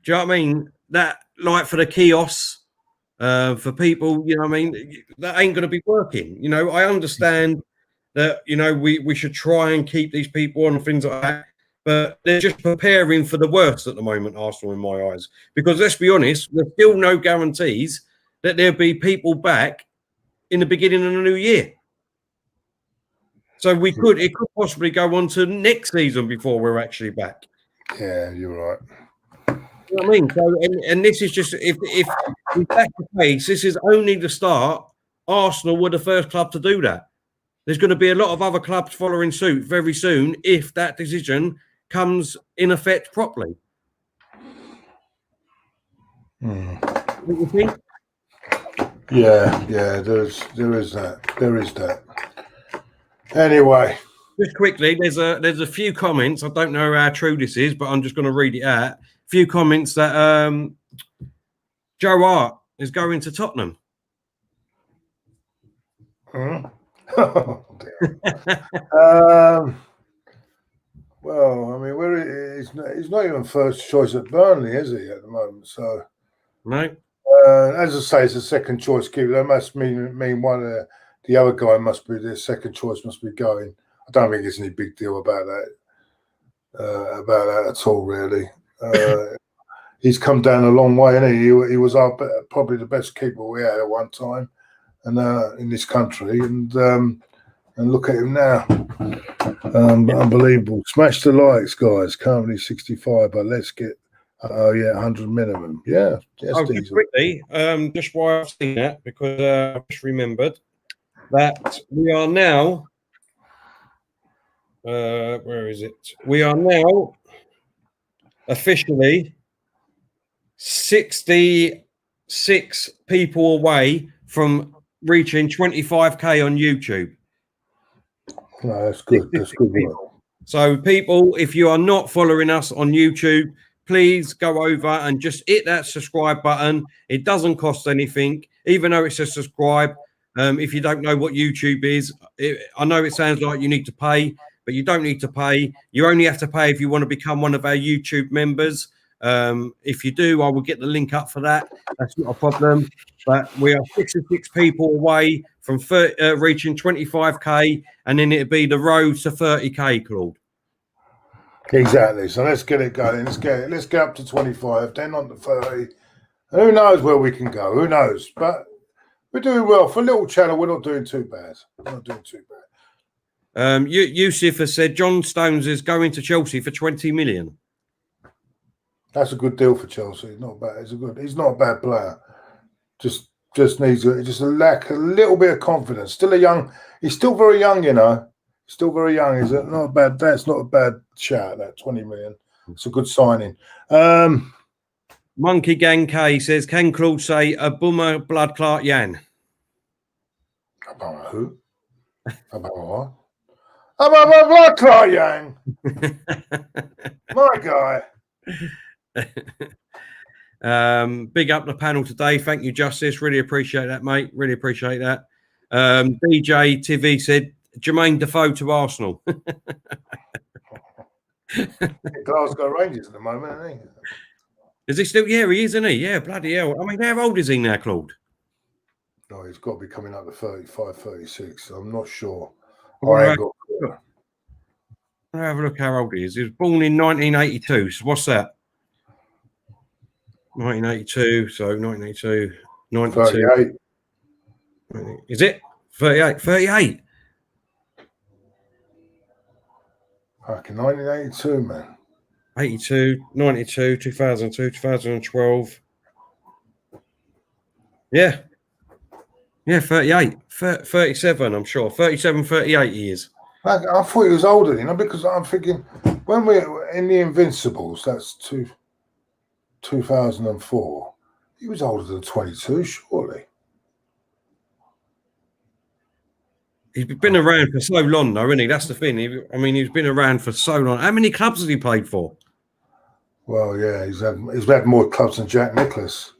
Do you know what I mean? That like for the kiosks, for people, you know what I mean? That ain't going to be working. I understand that, we should try and keep these people on and things like that, but they're just preparing for the worst at the moment, Arsenal, in my eyes. Because let's be honest, there's still no guarantees that there'll be people back in the beginning of the new year. So it could possibly go on to next season before we're actually back. Yeah, you're right. You know what I mean? So, and this is just if that's the case, this is only the start. Arsenal were the first club to do that. There's going to be a lot of other clubs following suit very soon if that decision comes in effect properly. What do you think? Yeah, there is that. Anyway, just quickly, there's a few comments. I don't know how true this is, but I'm just going to read it out. A few comments that Joe Hart is going to Tottenham. Oh, well, I mean, he's not even first choice at Burnley, is he, at the moment? So, no. As I say, it's a second choice keeper. That must mean one of the other guy must be their second choice. Must be going. I don't think there's any big deal about that at all, really. He's come down a long way, and he was probably the best keeper we had at one time, and in this country, and look at him now, unbelievable. Smash the likes, guys. Currently 65, but let's get 100 minimum. Yeah, just quickly, just why I've seen that, because I just remembered that we are now. Where is it? We are now officially 66 people away from reaching 25k on YouTube. No, that's good. That's good work. So, people, if you are not following us on YouTube, please go over and just hit that subscribe button. It doesn't cost anything, even though it's a subscribe. If you don't know what YouTube is, I know it sounds like you need to pay, but you don't need to pay. You only have to pay if you want to become one of our YouTube members. If you do, I will get the link up for that. That's not a problem. But we are 66 people away from reaching 25k, and then it'll be the road to 30k, Claude. Exactly. So let's get it going. Let's get up to 25, then on to 30. And who knows where we can go? Who knows? But we're doing well for a little channel. We're not doing too bad. We're not doing too bad. Yusuf has said John Stones is going to Chelsea for 20 million. That's a good deal for Chelsea. Not bad. He's not a bad player. Just needs a little bit of confidence. He's still very young, you know. Still very young. Is it not bad? That's not a bad shout. That 20 million. It's a good signing. Monkey Gang K says, can Claude say a boomer blood clot Jan? About who? About what? About my blood clot Jan. My guy. Big up the panel today. Thank you, Justice. Really appreciate that, mate. Really appreciate that. DJ TV said Jermaine Defoe to Arsenal. Glasgow Rangers at the moment, isn't he? Is he still? Yeah, he is, isn't he? Yeah, bloody hell. I mean, how old is he now, Claude? No, he's got to be coming up to 35, 36. I'm not sure. I'll have a look how old he is. He was born in 1982. So what's that? 1982. So 1982. 92. 38. Is it? 38. 38. Fucking 1982, man. 82, 92, 2002, 2012. Yeah. Yeah, 38. 37, I'm sure. 37, 38 years. I thought he was older, you know, because I'm thinking when we're in the Invincibles, that's 2004, he was older than 22, surely. He's been around for so long, though, isn't he? That's the thing. He's been around for so long. How many clubs has he played for? Well, yeah, he's had more clubs than Jack Nicklaus.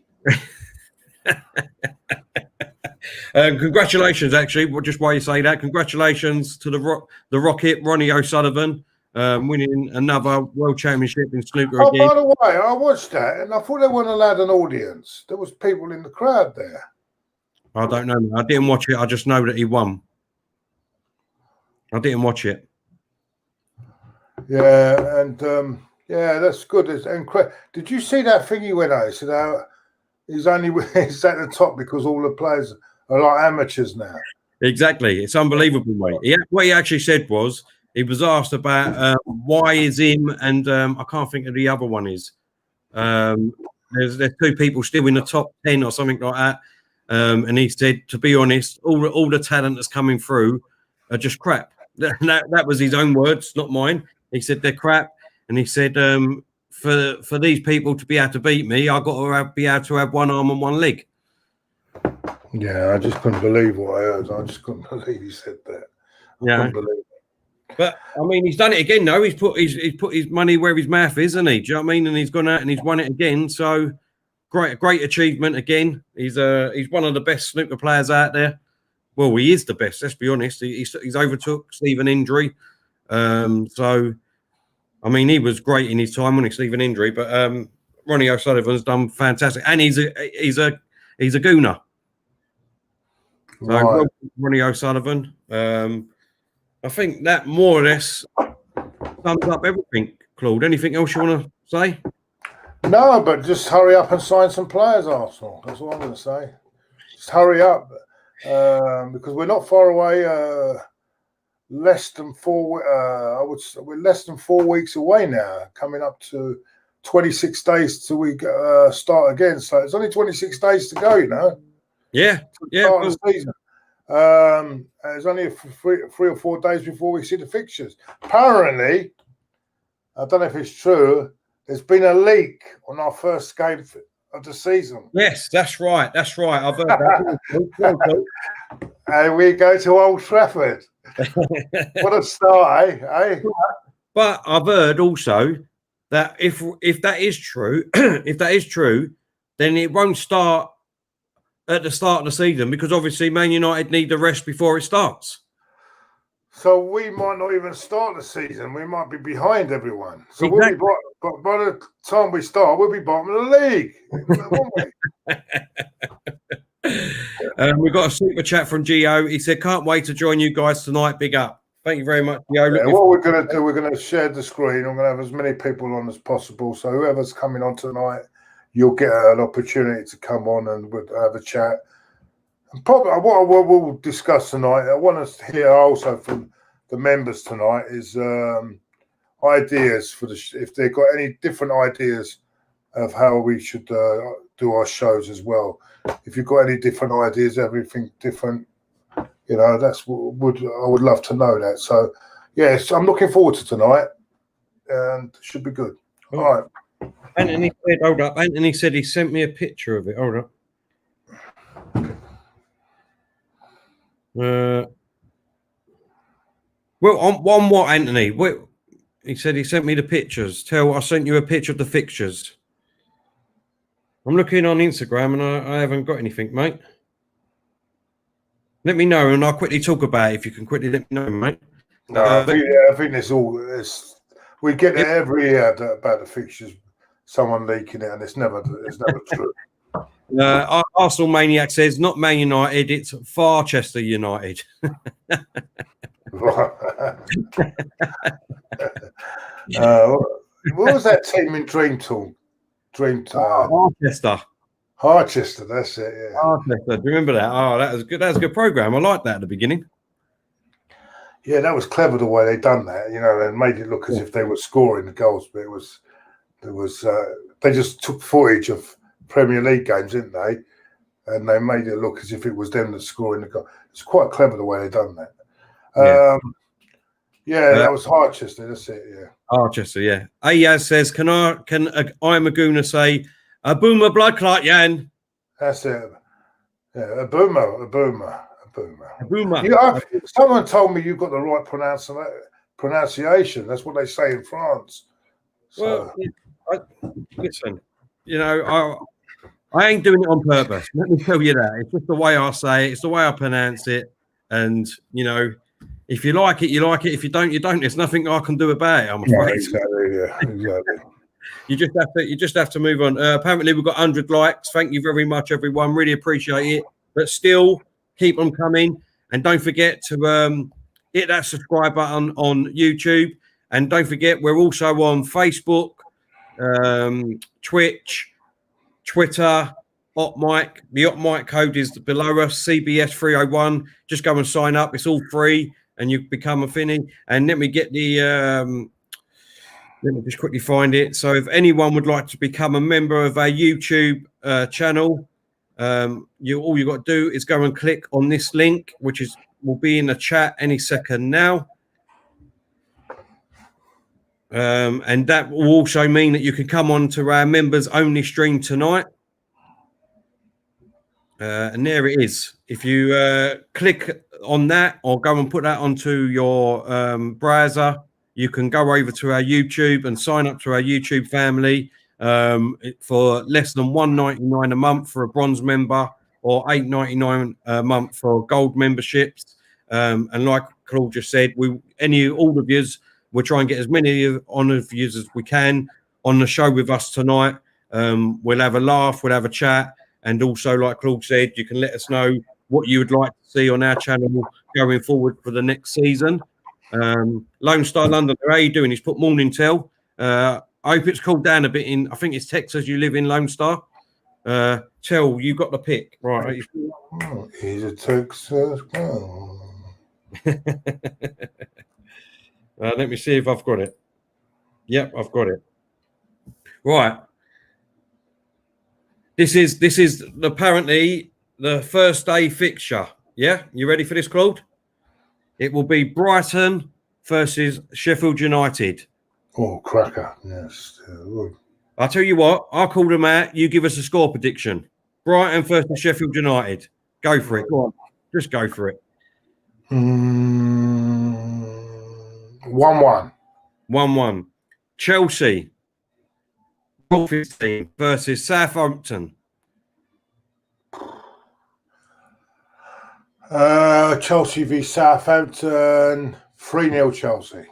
Congratulations, actually. Just why you say that. Congratulations to the Rocket, Ronnie O'Sullivan, winning another World Championship in snooker again. By the way, I watched that, and I thought they weren't allowed an audience. There was people in the crowd there. I don't know. I didn't watch it. I just know that he won. I didn't watch it. Yeah, and yeah, that's good. It's incredible. Did you see that thing he went out? He said he's at the top because all the players are like amateurs now. Exactly. It's unbelievable, mate. What he actually said was he was asked about why is him and I can't think of the other one is. There's two people still in the top 10 or something like that. And he said, to be honest, all the talent that's coming through are just crap. That was his own words, not mine. He said they're crap, and he said for these people to be able to beat me, I've got to be able to have one arm and one leg. Yeah, I just couldn't believe what I heard. I just couldn't believe he said that. I couldn't believe it. But I mean, he's done it again, though. He's put his money where his mouth is, isn't he? Do you know what I mean? And he's gone out and he's won it again. So great achievement again. He's one of the best snooker players out there. Well, he is the best. Let's be honest. He's overtook Stephen Indry. So, I mean, he was great in his time when Stephen Indry. But Ronnie O'Sullivan's done fantastic, and he's a gooner. So, Right. well, Ronnie O'Sullivan. I think that more or less sums up everything. Claude, anything else you want to say? No, but just hurry up and sign some players, Arsenal. That's all I'm going to say. Just hurry up. Because we're not far away. Less than 4. I would say we're less than 4 weeks away now. Coming up to 26 days till we start again. So it's only 26 days to go. You know. Yeah. Start of the season. It's only 3 or 4 days before we see the fixtures. Apparently, I don't know if it's true. There's been a leak on our first game of the season. Yes, that's right. That's right. I've heard that. And we go to Old Trafford. What a start, eh? But I've heard also that if that is true, if that is true, then it won't start at the start of the season because obviously Man United need the rest before it starts. So we might not even start the season. We might be behind everyone. So Exactly. we'll be by the time we start, we'll be bottom of the league, won't we? We've got a super chat from Gio. He said, "Can't wait to join you guys tonight. Big up." Thank you very much, Gio. Yeah, what we're going to do, we're going to share the screen. I'm going to have as many people on as possible. So whoever's coming on tonight, you'll get an opportunity to come on and we'll have a chat. And probably what we'll discuss tonight, I want to hear also from the members tonight is ideas for if they've got any different ideas of how we should do our shows as well. If you've got any different ideas, everything different, you know, that's what I would love to know that. So, yes, I'm looking forward to tonight, and it should be good. All right. Anthony said, hold up. Anthony said he sent me a picture of it. Hold up. Well, on what, Anthony? He said he sent me the pictures. I sent you a picture of the fixtures. I'm looking on Instagram and I haven't got anything, mate. Let me know and I'll quickly talk about it if you can quickly let me know, mate. No, I think it's all. We get it every year about the fixtures. Someone leaking it, and it's never true. Arsenal Maniac says not Man United, it's Farchester United. What was that team in Dream Talk? Harchester, that's it. Yeah. Harchester. Do you remember that? Oh, that was good. That was a good program. I liked that at the beginning. Yeah, that was clever the way they done that. You know, and made it look as if they were scoring the goals, but it was they just took footage of Premier League games, didn't they? And they made it look as if it was them that scoring the goal. It's quite clever the way they done that. That was Harchester. That's it. Yeah, Harchester. Yeah. Ayaz says, "Can I Maguna say a boomer blood clot, Jan?" That's it. Yeah, a boomer. Someone told me you got the right pronunciation. That's what they say in France. So. Well, listen, you know, I ain't doing it on purpose. Let me tell you that. It's just the way I say it. It's the way I pronounce it. And, you know, if you like it, you like it. If you don't, you don't. There's nothing I can do about it, I'm afraid. Yeah, exactly. You just have to move on. Apparently, we've got 100 likes. Thank you very much, everyone. Really appreciate it. But still, keep them coming. And don't forget to hit that subscribe button on YouTube. And don't forget, we're also on Facebook, Twitch, Twitter, OpMic. The OpMic code is below us, CBS 301. Just go and sign up. It's all free, and you become a Finny. And let me get the let me just quickly find it. So if anyone would like to become a member of our YouTube channel, all you got to do is go and click on this link, which will be in the chat any second now. And that will also mean that you can come on to our members only stream tonight. And there it is. If you click on that or go and put that onto your browser, you can go over to our YouTube and sign up to our YouTube family for less than $1.99 a month for a bronze member or $8.99 a month for gold memberships. And like Claude just said, all of yous, we'll try and get as many of you as we can on the show with us tonight. We'll have a laugh, we'll have a chat. And also, like Claude said, you can let us know what you would like to see on our channel going forward for the next season. Lone Star London, how are you doing? He's put morning tell. I hope it's cooled down a bit I think it's Texas you live in, Lone Star. Tell, you got the pick. Right. He's a Texas. Let me see if I've got it. Yep, I've got it. Right. This is apparently the first day fixture. Yeah, you ready for this, Claude? It will be Brighton versus Sheffield United. Oh, cracker! Yes. I'll tell you what, I'll call them out. You give us a score prediction. Brighton versus Sheffield United. Go for it. Go on. Just go for it. 1-1. 1-1. Chelsea versus Southampton. Chelsea v Southampton. 3-0 Chelsea.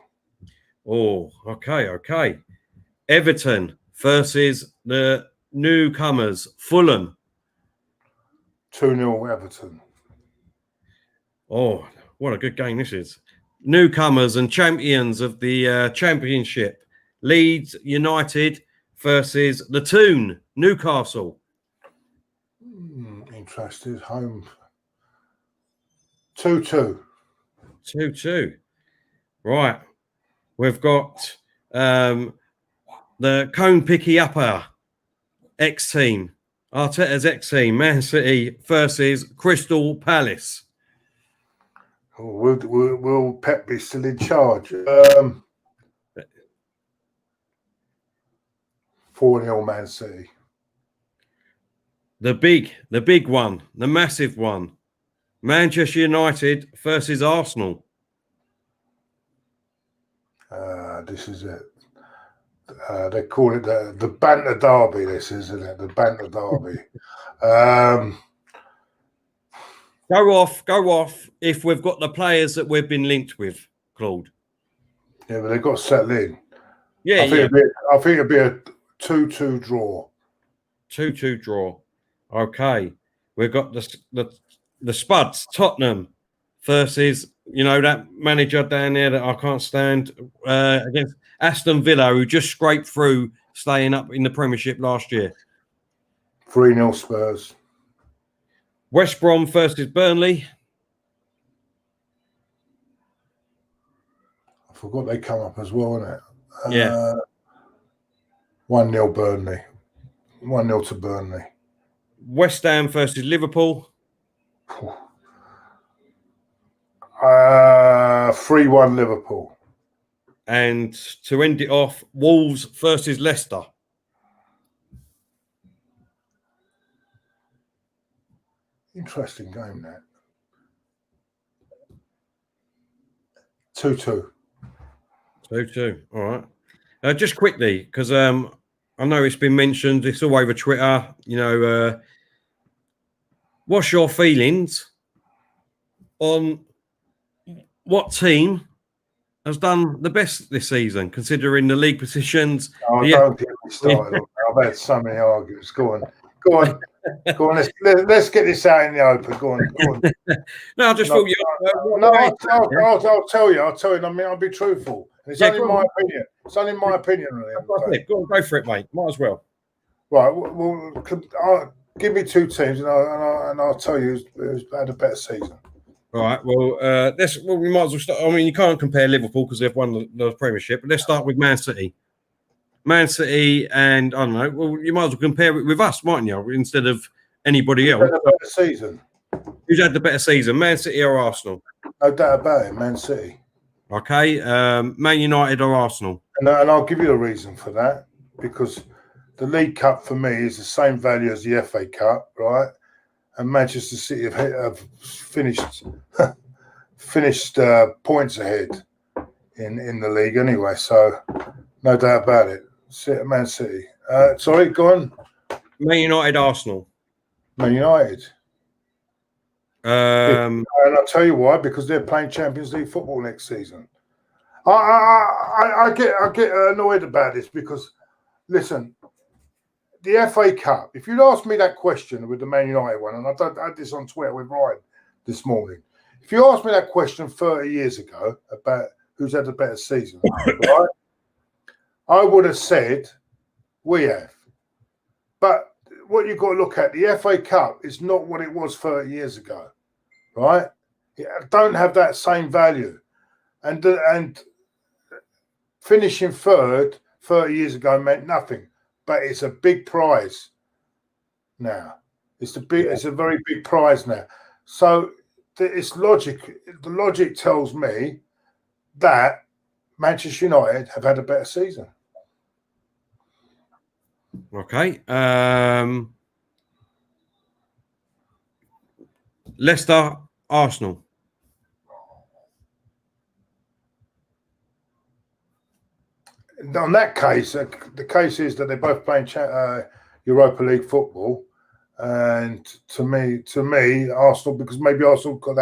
Oh, okay. Everton versus the newcomers, Fulham. 2-0 Everton. Oh, what a good game this is. Newcomers and champions of the Championship. Leeds United versus the Toon, Newcastle. Interested. Home. 2-2. 2-2. Right. We've got the Cone Picky Upper X-Team. Arteta's X-Team. Man City versus Crystal Palace. Will Pep be still in charge? 4-0 Man City. The big one, the massive one. Manchester United versus Arsenal. This is it. They call it the Banter Derby, this, isn't it? The Banter Derby. Go off if we've got the players that we've been linked with, Claude. Yeah, but they've got to settle in. Yeah, I think it'd be a 2-2 draw. 2-2 draw. Okay. We've got the Spuds, Tottenham versus, that manager down there that I can't stand, against Aston Villa, who just scraped through staying up in the Premiership last year. 3-0 Spurs. West Brom versus Burnley. I forgot they come up as well, isn't it? Yeah. 1-0 Burnley. 1-0 to Burnley. West Ham versus Liverpool. 3-1 Liverpool. And to end it off, Wolves versus Leicester. Interesting game, that. 2-2. 2-2. All right. Just quickly, because I know it's been mentioned, it's all over Twitter, what's your feelings on what team has done the best this season, considering the league positions? Don't get me started. I've had so many arguments. Go on. Let's get this out in the open. Go on. No, I just thought I'll tell you. I mean, I'll be truthful. It's only my opinion. It's only my opinion, really. Go for it, mate. Might as well. Right. Well, give me two teams, and I'll tell you who's had a better season. All right. Well, we might as well start. I mean, you can't compare Liverpool because they've won the Premiership, but let's start with Man City. Man City, and I don't know. Well, you might as well compare it with us, mightn't you? Instead of anybody else. Who's had a better season? Who's had the better season, Man City or Arsenal? No doubt about it, Man City. Okay, Man United or Arsenal? And I'll give you a reason for that, because the League Cup for me is the same value as the FA Cup, right? And Manchester City have finished points ahead in the league anyway, so no doubt about it. Man City. Sorry, go on. Man United, Arsenal. Man United. And I'll tell you why, because they're playing Champions League football next season. I get annoyed about this because, listen, the FA Cup, if you'd asked me that question with the Man United one, and I had this on Twitter with Ryan this morning, if you asked me that question 30 years ago about who's had the better season, right, I would have said we have. But what you've got to look at, the FA Cup is not what it was 30 years ago, right? It don't have that same value. And finishing third 30 years ago meant nothing. But it's a big prize now. It's a very big prize now. So it's logic. The logic tells me that Manchester United have had a better season. Okay. Leicester, Arsenal. On that case, the case is that they're both playing Europa League football, and to me, Arsenal, because maybe Arsenal got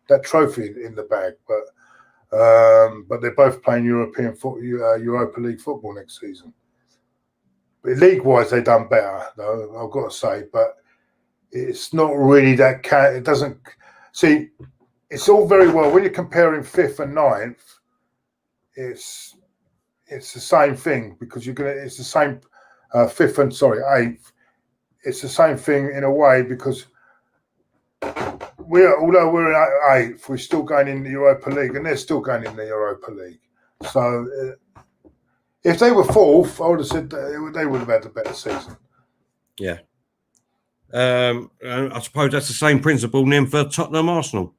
that trophy in the bag, but they're both playing Europa League football next season. But league-wise, they've done better, though, I've got to say. But it's not really that. It doesn't see. It's all very well when you're comparing 5th and 9th. It's the same thing because it's the same 5th and 8th. It's the same thing in a way because although we're in 8th, we're still going in the Europa League and they're still going in the Europa League. So if they were 4th, I would have said they would have had a better season. Yeah. I suppose that's the same principle then for Tottenham Arsenal.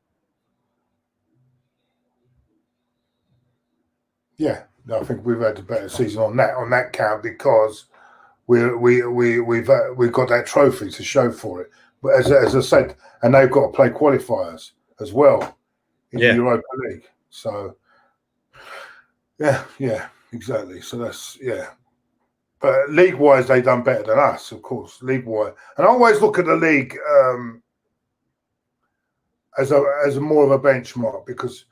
Yeah, I think we've had a better season on that count because we've got that trophy to show for it. But as I said, and they've got to play qualifiers as well in the Europa League. So yeah, exactly. So that's But league-wise, they've done better than us, of course. League-wise, and I always look at the league as a more of a benchmark because,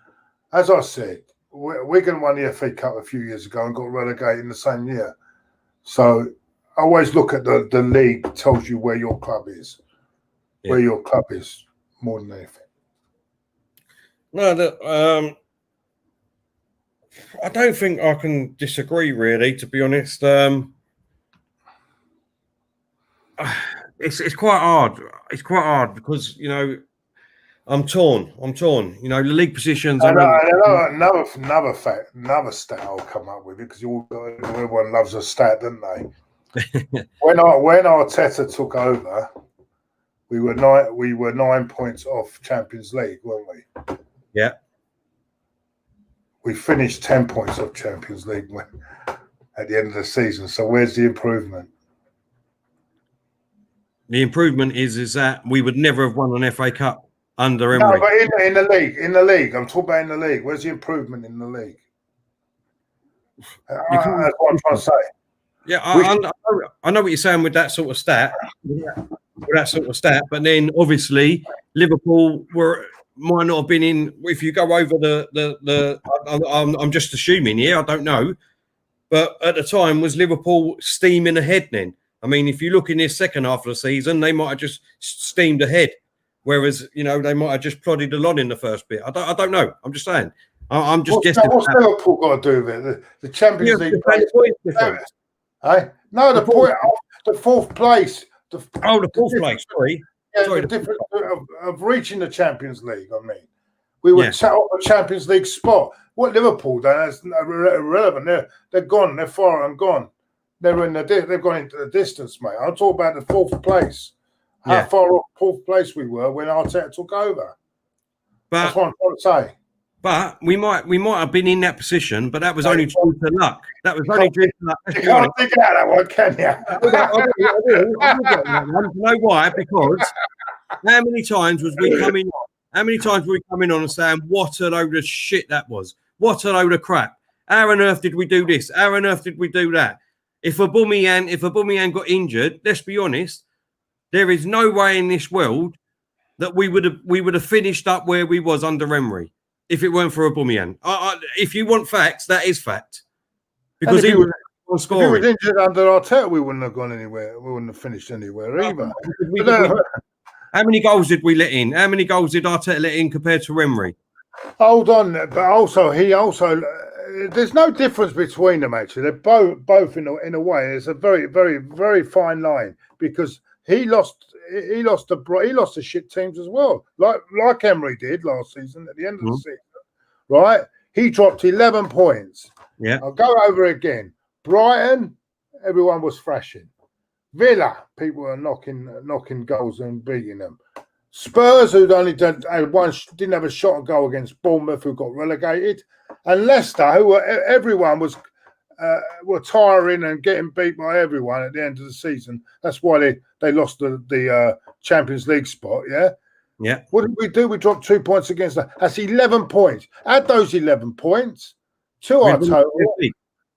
as I said, Wigan won the FA Cup a few years ago and got relegated in the same year. So I always look at the league tells you where your club is, where your club is more than anything. No, I don't think I can disagree, really, to be honest. It's quite hard. It's quite hard because, I'm torn. The league positions. Another stat I'll come up with it because everyone loves a stat, don't they? when Arteta took over, we were 9 points off Champions League, weren't we? Yeah. We finished 10 points off Champions League at the end of the season. So where's the improvement? The improvement is that we would never have won an FA Cup under Emery. No, but in the league. I'm talking about in the league. Where's the improvement in the league? That's what I'm trying to say. Yeah, I know what you're saying with that sort of stat. But then obviously Liverpool might not have been in. If you go over I'm just assuming here. I don't know, but at the time was Liverpool steaming ahead then? I mean, if you look in this second half of the season, they might have just steamed ahead. Whereas, they might have just plodded along in the first bit. I don't know. I'm just saying. I'm just guessing. What's Liverpool got to do with it? The Champions League. No, the point of the 4th place. The 4th place. Sorry. Yeah, the difference of reaching the Champions League. I mean, we were set up a Champions League spot. What Liverpool done is irrelevant. They're gone. They're far and gone. They've gone into the distance, mate. I'm talking about the 4th place. How far off 4th place we were when Arteta took over. That's what I'm trying to say. But we might have been in that position, but that was only due to luck. That was only due to luck. You can't dig out that one, can you? You know why? Because how many times were we coming on and saying, what a load of shit that was? What a load of crap. How on earth did we do this? How on earth did we do that? If Aubameyang got injured, let's be honest, there is no way in this world that we would have finished up where we was under Emery if it weren't for Aubameyang. If you want facts, that is fact. Because he was scoring. If he was injured under Arteta, we wouldn't have gone anywhere. We wouldn't have finished anywhere either. How many goals did we let in? How many goals did Arteta let in compared to Emery? Hold on, but also there's no difference between them actually. They're both in a way. It's a very, very, very fine line because he lost the shit teams as well, like Emery did last season at the end of the season, right? He dropped 11 points. Yeah, I'll go over again. Brighton, everyone was thrashing. Villa, people were knocking goals and beating them. Spurs, who didn't have a shot on goal against Bournemouth, who got relegated, and Leicester, everyone was were tiring and getting beat by everyone at the end of the season. That's why they lost the Champions League spot. Yeah. Yeah. What did we do? We dropped 2 points against that. That's 11 points. Add those 11 points to our total.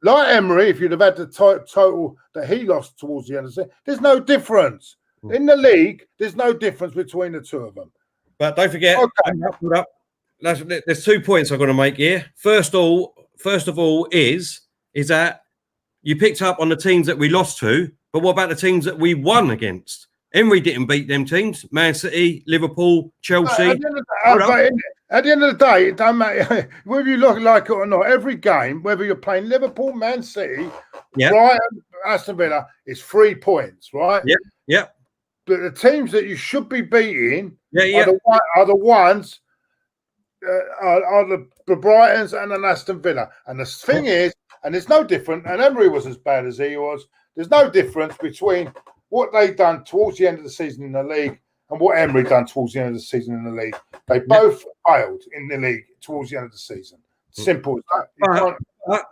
Like Emery, if you'd have had the total that he lost towards the end of the season, there's no difference. In the league, there's no difference between the two of them. But don't forget, hold up. There's 2 points I've got to make here. First of all, is that you picked up on the teams that we lost to, but what about the teams that we won against? Emery didn't beat them teams. Man City, Liverpool, Chelsea. At the end of the day, it don't matter whether you look like it or not. Every game, whether you're playing Liverpool, Man City, Brighton, Aston Villa, it's 3 points, right? Yeah. But the teams that you should be beating are the ones are the Brightons and the Aston Villa. And the thing is, and it's no different, and Emery was as bad as he was, there's no difference between what they done towards the end of the season in the league and what Emery done towards the end of the season in the league. They both failed in the league towards the end of the season. Simple as that.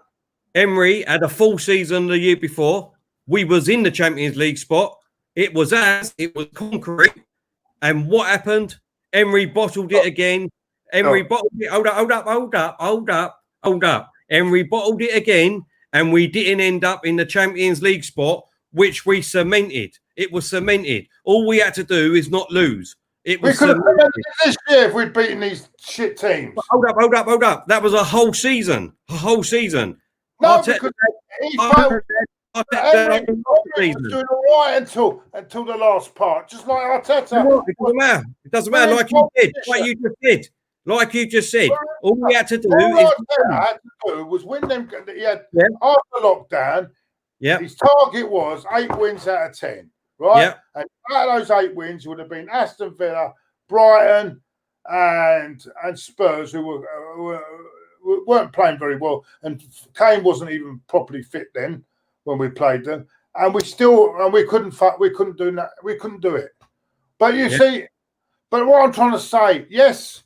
Emery had a full season the year before. We was in the Champions League spot. It was concrete. And what happened? Emery bottled it again. Bottled it. Hold up. Emery bottled it again, and we didn't end up in the Champions League spot, which we cemented. It was cemented. All we had to do is not lose. It was. We could have done this year if we'd beaten these shit teams. Hold up. That was a whole season. No, because he failed. Emery was doing all right until the last part, just like Arteta. It doesn't matter. Like you just said. All we had to do was win them. He had after lockdown. Yeah, his target was 8 wins out of 10, right? Yeah. And out of those 8 wins would have been Aston Villa, Brighton, and Spurs, who weren't playing very well, and Kane wasn't even properly fit then when we played them, and we couldn't do that. We couldn't do it. But you see, but what I'm trying to say, yes,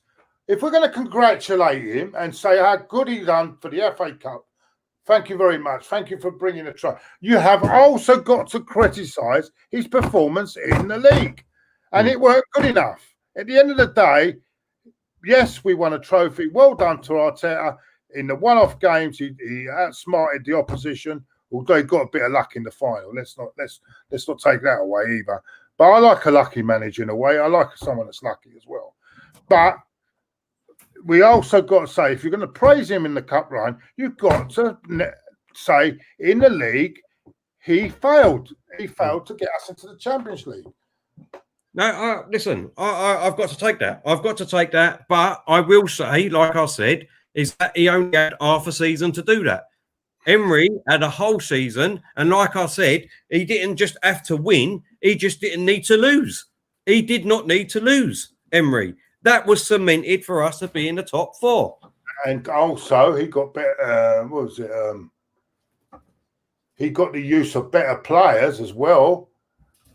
if we're going to congratulate him and say how good he done for the FA Cup. Thank you very much. Thank you for bringing a try. You have also got to criticise his performance in the league. And it weren't good enough. At the end of the day, yes, we won a trophy. Well done to Arteta. In the one-off games, he outsmarted the opposition, although he got a bit of luck in the final. Let's not take that away either. But I like a lucky manager in a way. I like someone that's lucky as well. But we also got to say, if you're going to praise him in the cup run, you've got to say in the league, he failed. He failed to get us into the Champions League. No, listen, I've got to take that. But I will say, like I said, is that he only had half a season to do that. Emery had a whole season. And like I said, he didn't just have to win. He just didn't need to lose. He did not need to lose, Emery. That was cemented for us to be in the top 4. And also, he got better. What was it? He got the use of better players as well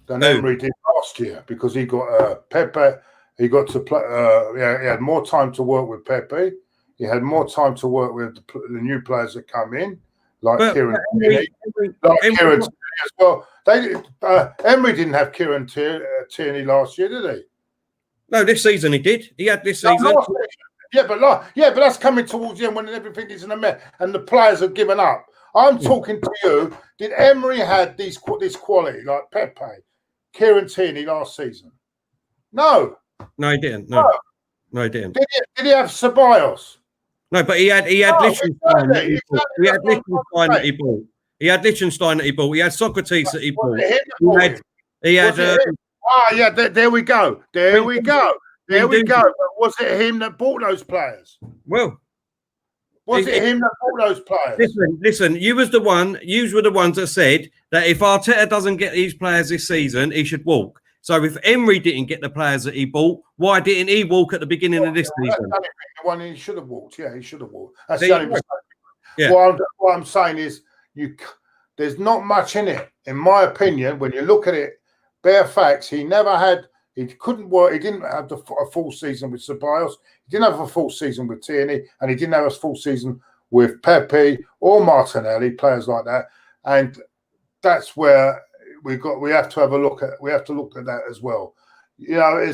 than Emery did last year, because he got Pepe. He got to play. He had more time to work with Pepe. He had more time to work with the new players that come in, like Kieran Tierney as well. Emery didn't have Kieran Tierney last year, did he? No, this season he did. He had this season. But that's coming towards the end when everything is in a mess and the players have given up. I'm talking to you. Did Emery had this quality like Pepe, Kieran Tierney last season? No, he didn't. No, he didn't. Did he have Ceballos? No, but he had Liechtenstein that he bought. He had Liechtenstein that he bought. He had Liechtenstein that he bought. He had Socrates that he bought. He had. There we go. There we go. But was it him that bought those players? Well, was it him that bought those players? Listen. You were the ones that said that if Arteta doesn't get these players this season, he should walk. So if Emery didn't get the players that he bought, why didn't he walk at the beginning of this season? The one he should have walked. Yeah, he should have walked. That's the only mistake. Yeah. What I'm saying is, there's not much in it, in my opinion. When you look at it, bare facts. He couldn't work. He didn't have a full season with Ceballos. He didn't have a full season with Tierney, and he didn't have a full season with Pepe or Martinelli, players like that, and that's where we have to look at that as well. You know,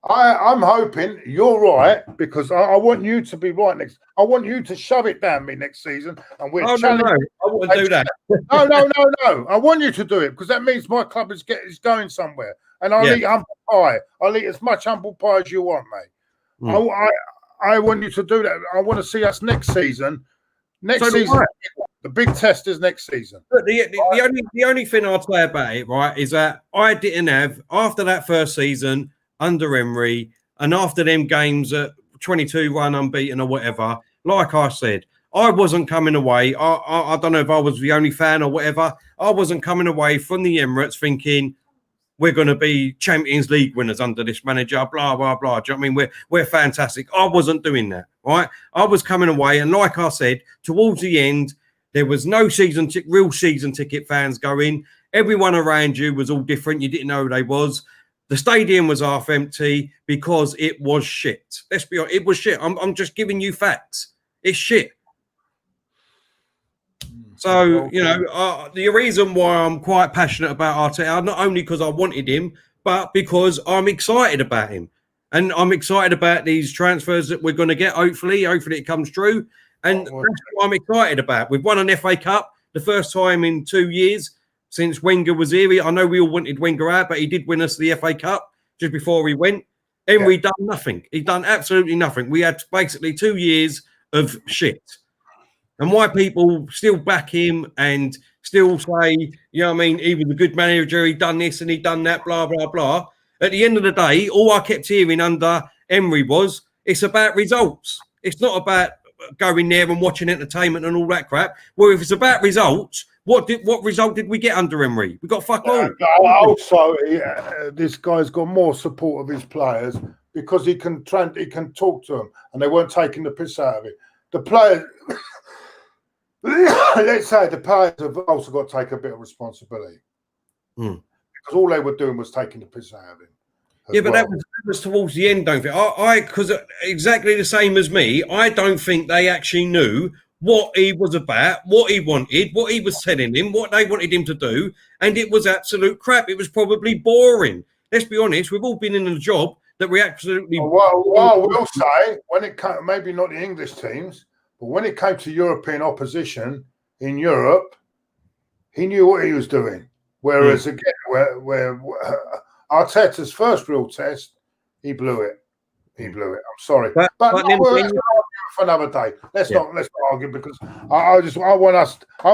I'm hoping you're right, because I want you to be right next. I want you to shove it down me next season, and we're challenging. No, I wouldn't do that. No. I want you to do it, because that means my club is going somewhere, and I'll eat humble pie. I'll eat as much humble pie as you want, mate. I want you to do that. I want to see us next season. The big test is next season. But the only thing I'd say about it, right, is that I didn't have, after that first season under Emery, and after them games at 22-1 unbeaten or whatever, like I said, I wasn't coming away. I don't know if I was the only fan or whatever. I wasn't coming away from the Emirates thinking we're going to be Champions League winners under this manager, blah, blah, blah. Do you know what I mean? We're fantastic. I wasn't doing that, right? I was coming away, and like I said, towards the end, there was no real season ticket fans going. Everyone around you was all different. You didn't know who they was. The stadium was half empty because it was shit. Let's be honest, it was shit. I'm just giving you facts. It's shit. So, you know, the reason why I'm quite passionate about Arteta, not only because I wanted him, but because I'm excited about him. And I'm excited about these transfers that we're going to get, hopefully. Hopefully it comes true. And that's what I'm excited about. We've won an FA Cup, the first time in 2 years since Wenger was here. I know we all wanted Wenger out, but he did win us the FA Cup just before he went. And we done nothing. He'd done absolutely nothing. We had basically 2 years of shit. And why people still back him and still say, you know what I mean, he was a good manager, he done this and he done that, blah, blah, blah. At the end of the day, all I kept hearing under Emery was, it's about results. It's not about going there and watching entertainment and all that crap. Well, if it's about results, what result did we get under Emery? We got fuck all. Also, this guy's got more support of his players because he can talk to them, and they weren't taking the piss out of it. The players, let's say, the players have also got to take a bit of responsibility because all they were doing was taking the piss out of him. Yeah, but that was towards the end, don't think I? Because exactly the same as me, I don't think they actually knew what he was about, what he wanted, what he was telling him, what they wanted him to do, and it was absolute crap. It was probably boring. Let's be honest, we've all been in a job that we absolutely... Well, I will say, when it came, maybe not the English teams, but when it came to European opposition in Europe, he knew what he was doing. Whereas, again, where Arteta's first real test, he blew it. I'm sorry, but no, for another day. Let's not argue, because I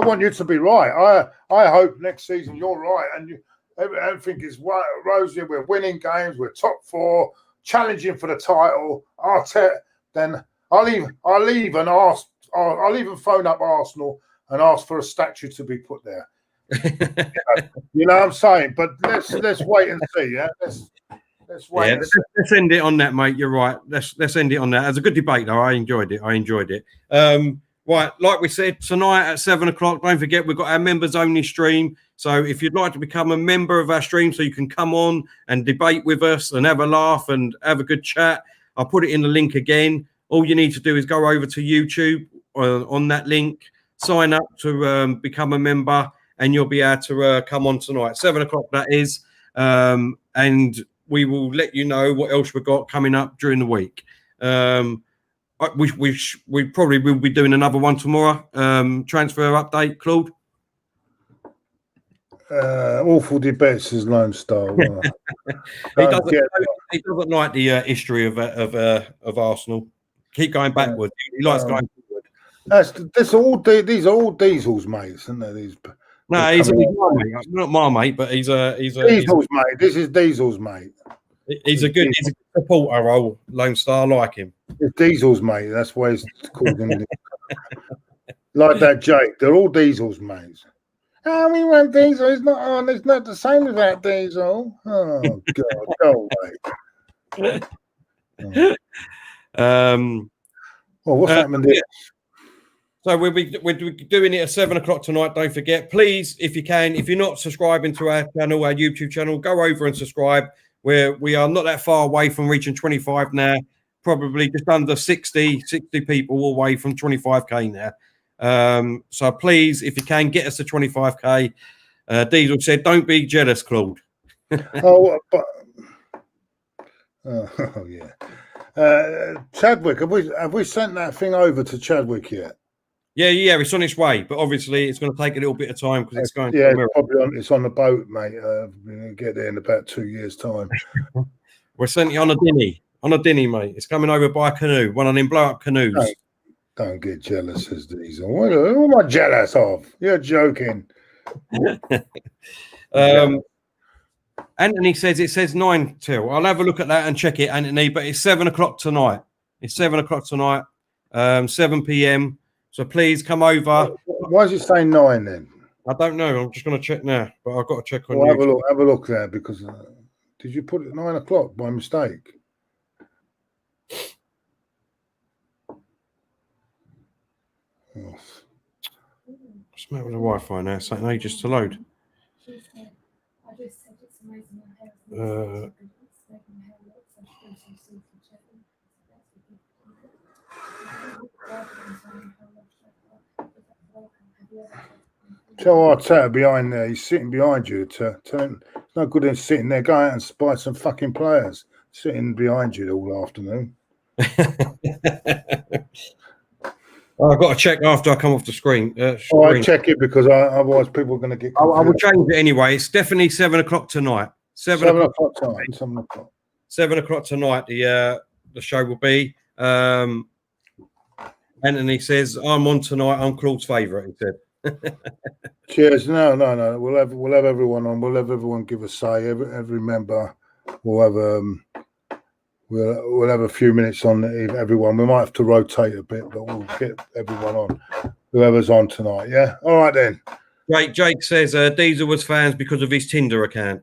want you to be right. I hope next season you're right and everything is rosy. We're winning games. We're top four, challenging for the title. Arteta, then I'll even phone up Arsenal and ask for a statue to be put there. You know what I'm saying? But let's wait and see. Yeah, let's wait. Yeah, let's end it on that, mate. You're right. Let's end it on that. It was a good debate, though. I enjoyed it. Right, like we said, tonight at 7:00. Don't forget, we've got our members only stream. So if you'd like to become a member of our stream, so you can come on and debate with us and have a laugh and have a good chat, I'll put it in the link again. All you need to do is go over to YouTube on that link, sign up to become a member, and you'll be able to come on tonight. 7:00, that is. And we will let you know what else we've got coming up during the week. We probably will be doing another one tomorrow. Transfer update, Claude. Awful debates is Lone Star. He doesn't like the history of Arsenal. Keep going backwards. He likes going forward. These are all Diesel's mates, isn't they? No, he's my mate. Not my mate, but he's Diesel's mate. This is Diesel's mate. He's a good supporter, old Lone Star. I like him. It's Diesel's mate. That's why he's called him. Like that Jake. They're all Diesel's mates. Oh, we want Diesel. It's not on. It's not the same without Diesel. Oh God, go away. Well, what's happening there? So we're doing it at 7:00 tonight. Don't forget, please, if you can, if you're not subscribing to our channel, our YouTube channel, go over and subscribe. We are not that far away from reaching 25 now. probably just under 60 people away from 25k now. So please, if you can, get us to 25k. Diesel said, "Don't be jealous, Claude." Oh, but oh yeah. Chadwick, have we sent that thing over to Chadwick yet? Yeah, it's on its way, but obviously it's going to take a little bit of time because it's going. Yeah, it's on the boat, mate. We're going to get there in about 2 years' time. We're sending it on a dinny, mate. It's coming over by a canoe, one of them blow-up canoes. Don't get jealous, says Diesel. What am I jealous of? You're joking. Anthony says it says 9 till. I'll have a look at that and check it, Anthony. But it's 7 o'clock tonight. It's 7 o'clock tonight, 7 p.m. So please come over. Why is it saying 9 then? I don't know. I'm just going to check now, but I've got to check on. Well, have a look there because did you put it 9 o'clock by mistake? What's the matter with the Wi-Fi now? It's taking ages to load. Tell our Tat behind there. He's sitting behind you. It's no good in sitting there. Go out and spy some fucking players sitting behind you all afternoon. I've got to check after I come off the screen. I check it because otherwise people are going to get confused. I will change it anyway. It's definitely 7 o'clock tonight. 7 o'clock tonight. 7 o'clock. 7 o'clock tonight. The show will be. Anthony says, "I'm on tonight. I'm Claude's favourite." He said. Cheers. No. We'll have everyone on. We'll have everyone give a say. Every member will have We'll have a few minutes on everyone. We might have to rotate a bit, but we'll get everyone on. Whoever's on tonight, yeah? All right, then. Great. Jake says Diesel was fans because of his Tinder account.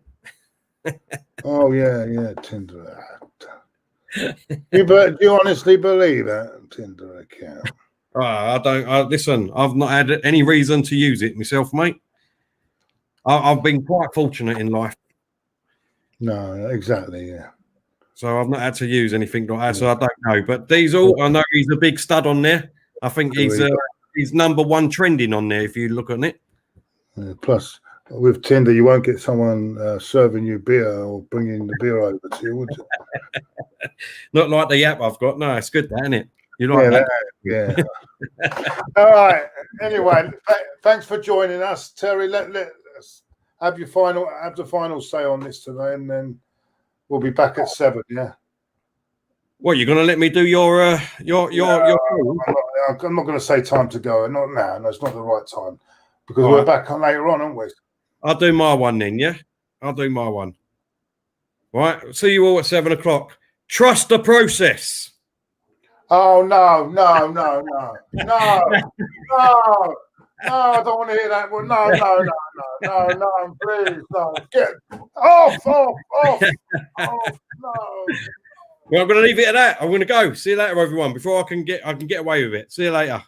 Oh, yeah, Tinder. Do you honestly believe that Tinder account? I don't. Listen, I've not had any reason to use it myself, mate. I've been quite fortunate in life. No, exactly, yeah. So I've not had to use anything like that, so I don't know. But Diesel, I know he's a big stud on there. I think he's number one trending on there if you look on it. Plus, with Tinder, you won't get someone serving you beer or bringing the beer over to you, would you? Not like the app I've got. No, it's good, isn't it? You like that? Yeah. All right. Anyway, thanks for joining us, Terry. Let us have the final say on this today, and then we'll be back at 7. Yeah. Well, you're going to let me do your. I'm not going to say time to go. Not now. No, it's not the right time because we're back on later on, aren't we? I'll do my one then. Yeah, I'll do my one. Right. See you all at 7 o'clock. Trust the process. Oh no! I don't want to hear that one. No, please, no. Get off, no. Well, I'm going to leave it at that. I'm going to go. See you later, everyone. Before I can get away with it. See you later.